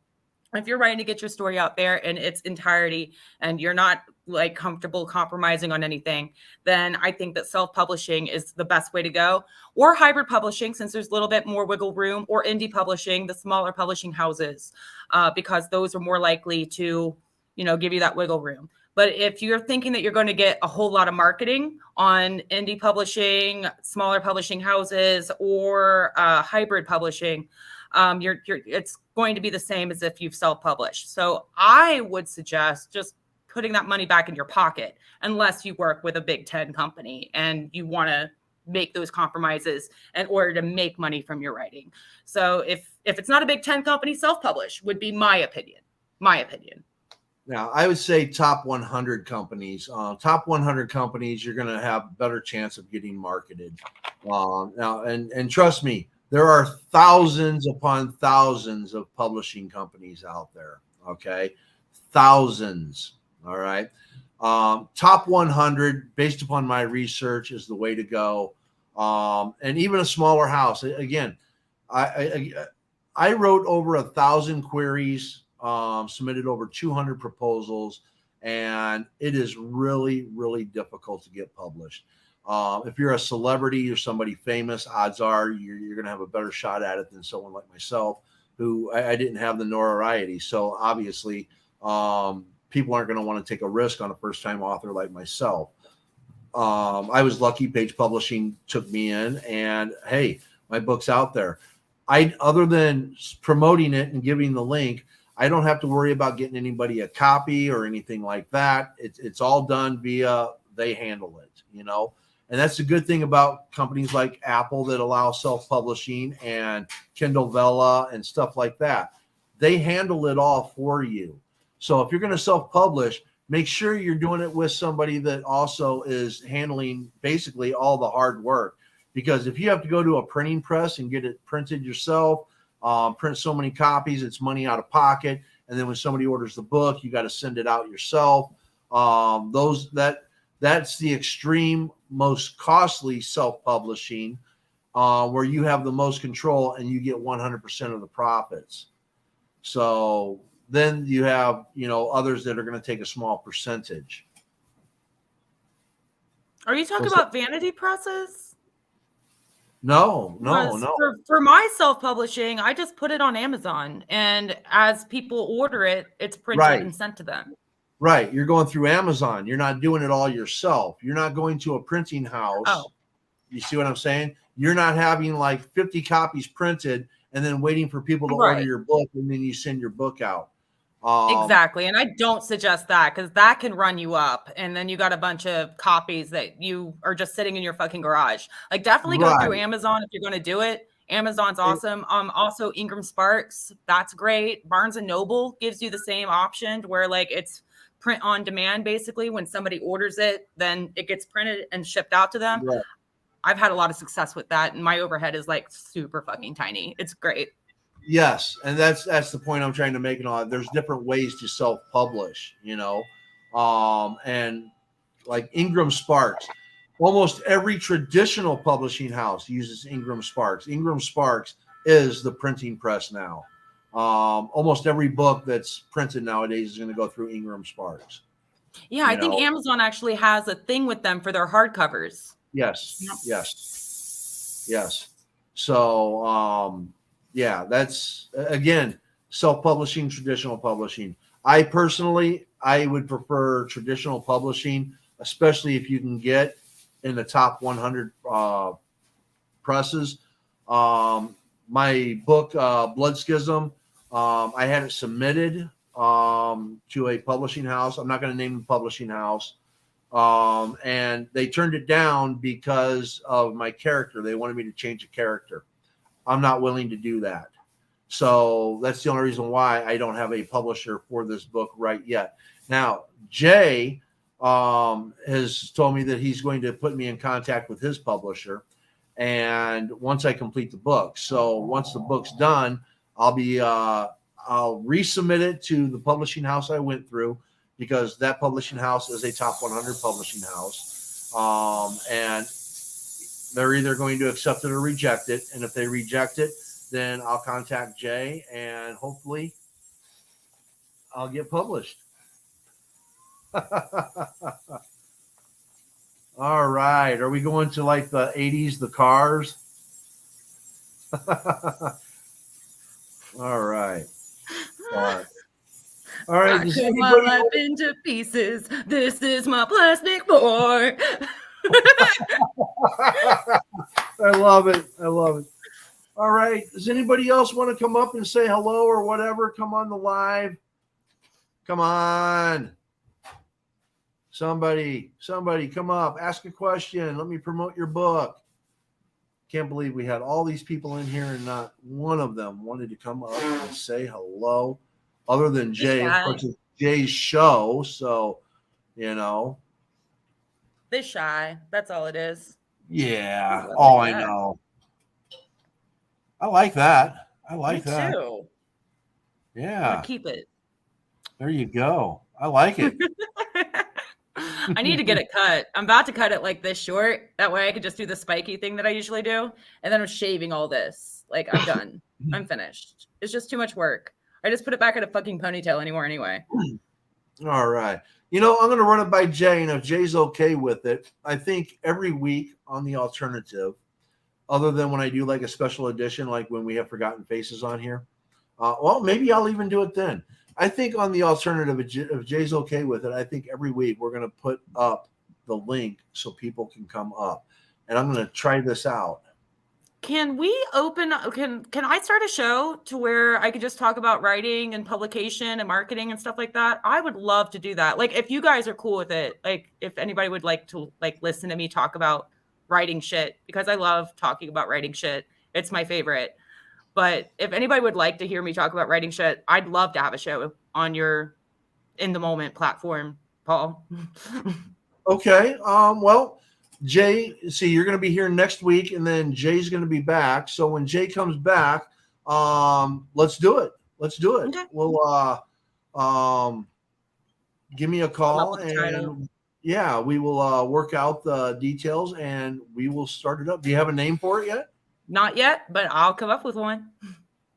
Speaker 2: if you're writing to get your story out there in its entirety and you're not like comfortable compromising on anything, then I think that self-publishing is the best way to go, or hybrid publishing, since there's a little bit more wiggle room, or indie publishing, the smaller publishing houses, because those are more likely to, give you that wiggle room. But if you're thinking that you're going to get a whole lot of marketing on indie publishing, smaller publishing houses, or hybrid publishing, it's going to be the same as if you've self-published. So I would suggest just putting that money back in your pocket, unless you work with a big 10 company and you want to make those compromises in order to make money from your writing. So if it's not a big 10 company, self-publish would be my opinion.
Speaker 1: Now, I would say top 100 companies. Top 100 companies, you're going to have a better chance of getting marketed. Now, and trust me, there are thousands upon thousands of publishing companies out there. Okay, thousands. All right. Top 100, based upon my research, is the way to go. And even a smaller house. Again, I wrote over 1,000 queries. Submitted over 200 proposals, and it is really, really difficult to get published. If you're a celebrity or somebody famous, odds are you're going to have a better shot at it than someone like myself, who I didn't have the notoriety. So obviously, people aren't going to want to take a risk on a first-time author like myself. I was lucky. Page Publishing took me in, and hey, my book's out there. Other than promoting it and giving the link, I don't have to worry about getting anybody a copy or anything like that. It's all done via, they handle it, and that's the good thing about companies like Apple that allow self-publishing, and Kindle Vella and stuff like that. They handle it all for you. So if you're going to self-publish, make sure you're doing it with somebody that also is handling basically all the hard work. Because if you have to go to a printing press and get it printed yourself, print so many copies, it's money out of pocket. And then when somebody orders the book, you got to send it out yourself. That's the extreme most costly self-publishing, where you have the most control and you get 100% of the profits. So then you have, others that are going to take a small percentage.
Speaker 2: Are you talking about vanity presses?
Speaker 1: No.
Speaker 2: For my self-publishing, I just put it on Amazon, and as people order it, it's printed and sent to them.
Speaker 1: Right. You're going through Amazon. You're not doing it all yourself. You're not going to a printing house.
Speaker 2: Oh.
Speaker 1: You see what I'm saying? You're not having like 50 copies printed and then waiting for people to order your book, and then you send your book out.
Speaker 2: Exactly. And I don't suggest that because that can run you up. And then you got a bunch of copies that you are just sitting in your fucking garage. Like, definitely go through
Speaker 1: Right.
Speaker 2: Amazon if you're going to do it. Amazon's awesome. Also Ingram Sparks, that's great. Barnes and Noble gives you the same option where like it's print on demand. Basically, when somebody orders it, then it gets printed and shipped out to them.
Speaker 1: Right.
Speaker 2: I've had a lot of success with that, and my overhead is like super fucking tiny. It's great.
Speaker 1: Yes, and that's the point I'm trying to make. And all there's different ways to self-publish, and like Ingram Sparks. Almost every traditional publishing house uses Ingram Sparks. Ingram Sparks is the printing press now. Almost every book that's printed nowadays is going to go through Ingram Sparks.
Speaker 2: Yeah, I think Amazon actually has a thing with them for their hardcovers.
Speaker 1: Yes, yes. So, yeah, that's again self-publishing, traditional publishing. I personally would prefer traditional publishing, especially if you can get in the top 100 presses. My book, Blood Schism, I had it submitted to a publishing house. I'm not going to name the publishing house. And they turned it down because of my character. They wanted me to change a character. I'm not willing to do that. So that's the only reason why I don't have a publisher for this book right yet. Now, Jay has told me that he's going to put me in contact with his publisher. And once I complete the book, so once the book's done, I'll resubmit it to the publishing house I went through, because that publishing house is a top 100 publishing house. And they're either going to accept it or reject it. And if they reject it, then I'll contact Jay and hopefully I'll get published. All right. Are we going to like the 80s, the Cars? All right. All right.
Speaker 2: I cut my life into pieces. This is my plastic boy.
Speaker 1: I love it. All right. Does anybody else want to come up and say hello or whatever? Come on the live. Come on. Somebody come up. Ask a question. Let me promote your book. Can't believe we had all these people in here and not one of them wanted to come up and say hello, other than Jay. Of course, it's Jay's show. So,
Speaker 2: They're shy. That's all it is.
Speaker 1: Yeah. I know. I like that. Me
Speaker 2: too.
Speaker 1: Yeah.
Speaker 2: Keep it.
Speaker 1: There you go. I like it.
Speaker 2: I need to get it cut. I'm about to cut it like this short. That way I could just do the spiky thing that I usually do. And then I'm shaving all this. Like, I'm done. I'm finished. It's just too much work. I just put it back in a fucking ponytail anyway.
Speaker 1: All right. I'm going to run it by Jay. And if Jay's okay with it, I think every week on the alternative, other than when I do like a special edition, like when we have Forgotten Faces on here, well, maybe I'll even do it then. I think on the alternative, if Jay's okay with it, I think every week we're going to put up the link so people can come up. And I'm going to try this out.
Speaker 2: Can we can I start a show to where I could just talk about writing and publication and marketing and stuff like that? I would love to do that. Like, if you guys are cool with it, like if anybody would like to like listen to me talk about writing shit, because I love talking about writing shit. It's my favorite. But if anybody would like to hear me talk about writing shit, I'd love to have a show on your In the Moment platform, Paul.
Speaker 1: Okay. Well, Jay, see, you're going to be here next week, and then Jay's going to be back. So when Jay comes back, let's do it. Okay. We'll give me a call, and yeah, we will work out the details, and we will start it up. Do you have a name for it yet?
Speaker 2: Not yet, but I'll come up with one.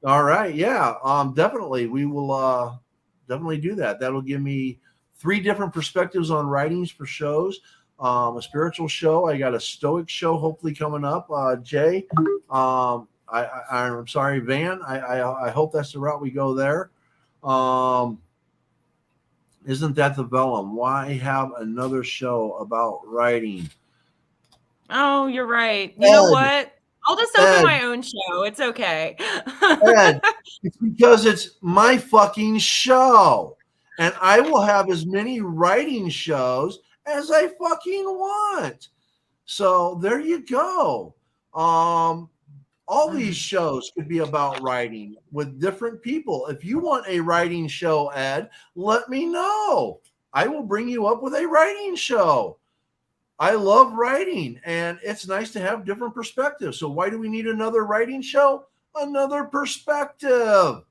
Speaker 1: All right. Yeah, definitely. We will definitely do that. That'll give me 3 different perspectives on writings for shows. A spiritual show. I got a stoic show hopefully coming up. Jay, I'm sorry, Van. I hope that's the route we go there. Isn't that the vellum? Why have another show about writing?
Speaker 2: Oh, you're right. You know what? I'll just open
Speaker 1: Ed,
Speaker 2: my own show. It's okay.
Speaker 1: Ed, it's because it's my fucking show. And I will have as many writing shows as I fucking want. So there you go. All these shows could be about writing with different people. If you want a writing show, Ed, let me know. I will bring you up with a writing show. I love writing, and it's nice to have different perspectives. So why do we need another writing show? Another perspective.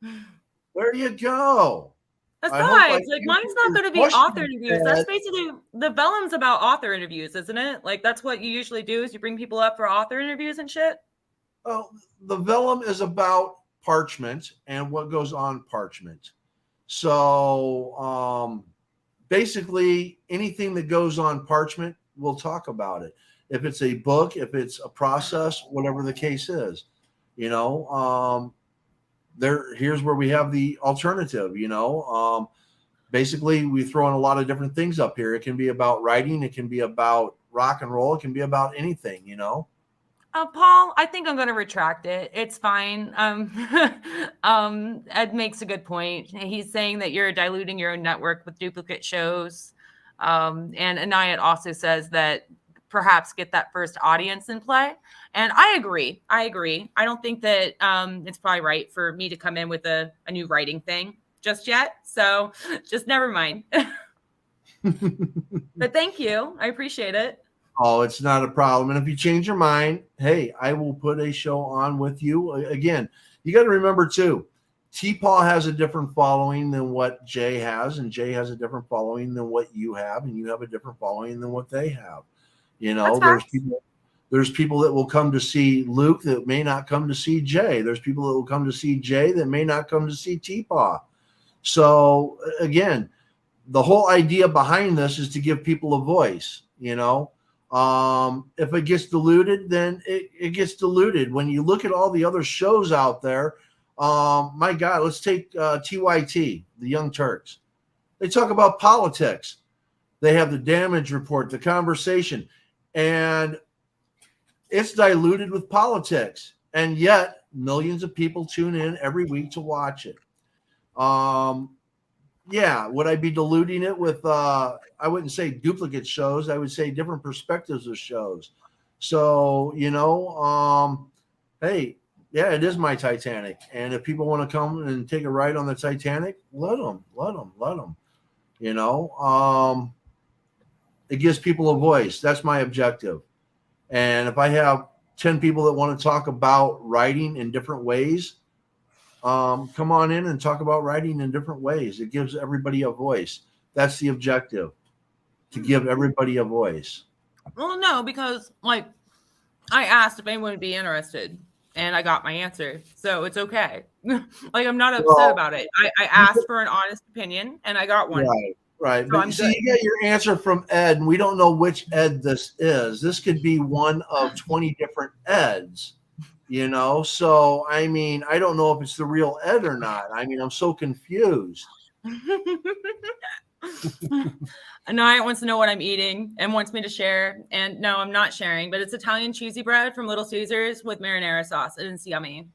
Speaker 1: There you go.
Speaker 2: Besides, like mine's not going to be author interviews. That's
Speaker 1: Ed.
Speaker 2: basically the Vellum's about author interviews, isn't it? Like that's what you usually do is you bring people up for author interviews and shit.
Speaker 1: Well, the vellum is about parchment and what goes on parchment. So basically anything that goes on parchment, we'll talk about it. If it's a book, if it's a process, whatever the case is, here's where we have the alternative, basically we throw in a lot of different things up here. It can be about writing. It can be about rock and roll. It can be about anything,
Speaker 2: Paul, I think I'm going to retract it. It's fine. Ed makes a good point. He's saying that you're diluting your own network with duplicate shows. And Anayat also says that perhaps get that first audience in play. And I agree. I don't think that it's probably right for me to come in with a new writing thing just yet. So just never mind. But thank you. I appreciate it.
Speaker 1: Oh, it's not a problem. And if you change your mind, hey, I will put a show on with you. Again, you got to remember too, T-Paw has a different following than what Jay has, and Jay has a different following than what you have, and you have a different following than what they have. There's people that will come to see Luke that may not come to see Jay. There's people that will come to see Jay that may not come to see T-Paw. So again, the whole idea behind this is to give people a voice, If it gets diluted, then it gets diluted. When you look at all the other shows out there, my God, let's take TYT, the Young Turks. They talk about politics. They have the damage report, the conversation, and it's diluted with politics. And yet millions of people tune in every week to watch it. Yeah, would I be diluting it with I wouldn't say duplicate shows, I would say different perspectives of shows. So, hey, yeah, it is my Titanic. And if people want to come and take a ride on the Titanic, let them. It gives people a voice. That's my objective. And if I have 10 people that want to talk about writing in different ways, come on in and talk about writing in different ways. It gives everybody a voice. That's the objective, to give everybody a voice.
Speaker 2: Well, no, because I asked if anyone would be interested and I got my answer. So it's okay. I'm not upset about it. I asked for an honest opinion and I got one.
Speaker 1: Right.
Speaker 2: So
Speaker 1: But you see, you get your answer from Ed, and we don't know which Ed this is. This could be one of 20 different Eds. So I don't know if it's the real Ed or not. I'm so confused.
Speaker 2: Anaya wants to know what I'm eating and wants me to share. And no, I'm not sharing, but it's Italian cheesy bread from Little Caesars with marinara sauce. And it's yummy.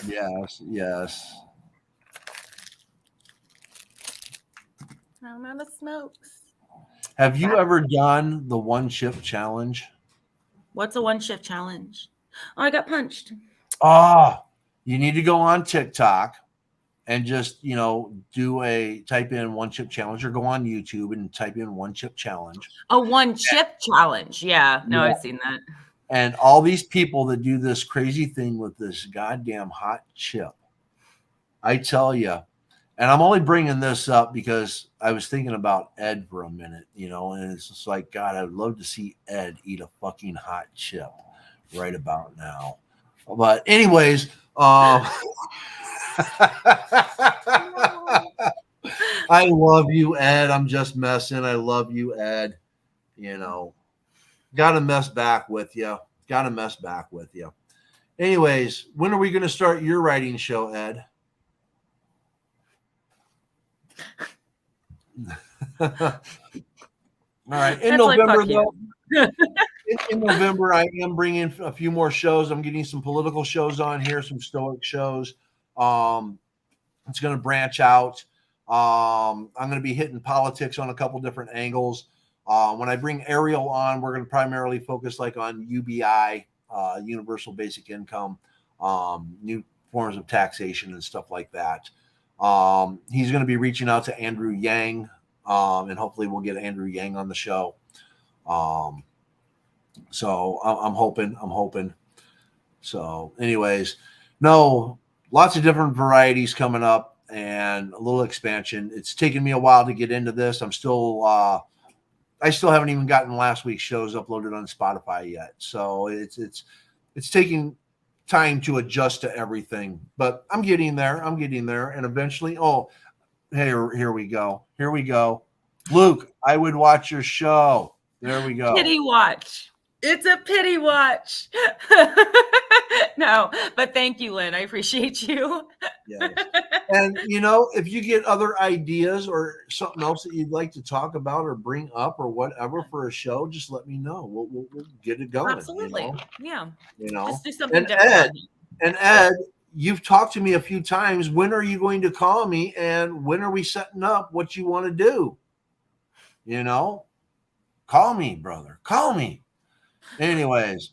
Speaker 1: Yes.
Speaker 2: I'm out of smokes.
Speaker 1: Have you ever done the one shift challenge?
Speaker 2: What's a one shift challenge? Oh, I got punched.
Speaker 1: You need to go on TikTok and just, type in one chip challenge, or go on YouTube and type in one chip challenge.
Speaker 2: A one chip challenge. Yeah. No, I've seen that.
Speaker 1: And all these people that do this crazy thing with this goddamn hot chip, I tell you, and I'm only bringing this up because I was thinking about Ed for a minute, and it's just like, God, I'd love to see Ed eat a fucking hot chip right about now. But anyways, I love you, Ed. I'm just messing. I love you, Ed. Got to mess back with you. Anyways, when are we going to start your writing show, Ed? All right. In
Speaker 2: That's like,
Speaker 1: November,
Speaker 2: fuck you.
Speaker 1: though, in November, I am bringing a few more shows. I'm getting some political shows on here, some Stoic shows. It's going to branch out. I'm going to be hitting politics on a couple different angles. When I bring Ariel on, we're going to primarily focus like on UBI, universal basic income, new forms of taxation and stuff like that. He's going to be reaching out to Andrew Yang, and hopefully we'll get Andrew Yang on the show. So I'm hoping. So anyways, no, lots of different varieties coming up and a little expansion. It's taken me a while to get into this. I still haven't even gotten last week's shows uploaded on Spotify yet. So it's taking time to adjust to everything, but I'm getting there. And eventually, here we go. Luke, I would watch your show. There we go.
Speaker 2: Pity watch. It's a pity watch. No, but thank you, Lynn. I appreciate you.
Speaker 1: Yes. And, if you get other ideas or something else that you'd like to talk about or bring up or whatever for a show, just let me know. We'll get it going.
Speaker 2: Absolutely. Yeah. Just do something
Speaker 1: and
Speaker 2: different.
Speaker 1: Ed, you've talked to me a few times. When are you going to call me? And when are we setting up what you want to do? Call me, brother. Call me. Anyways,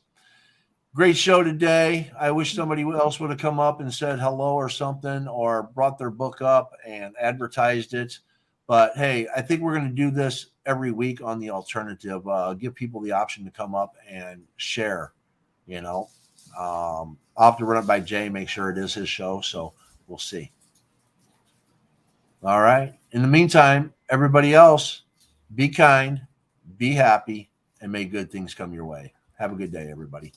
Speaker 1: great show today. I wish somebody else would have come up and said hello or something, or brought their book up and advertised it. But hey, I think we're going to do this every week on The Alternative. Give people the option to come up and share. I'll have to run it by Jay, make sure it is his show. So we'll see. All right. In the meantime, everybody else, be kind, be happy, and may good things come your way. Have a good day, everybody.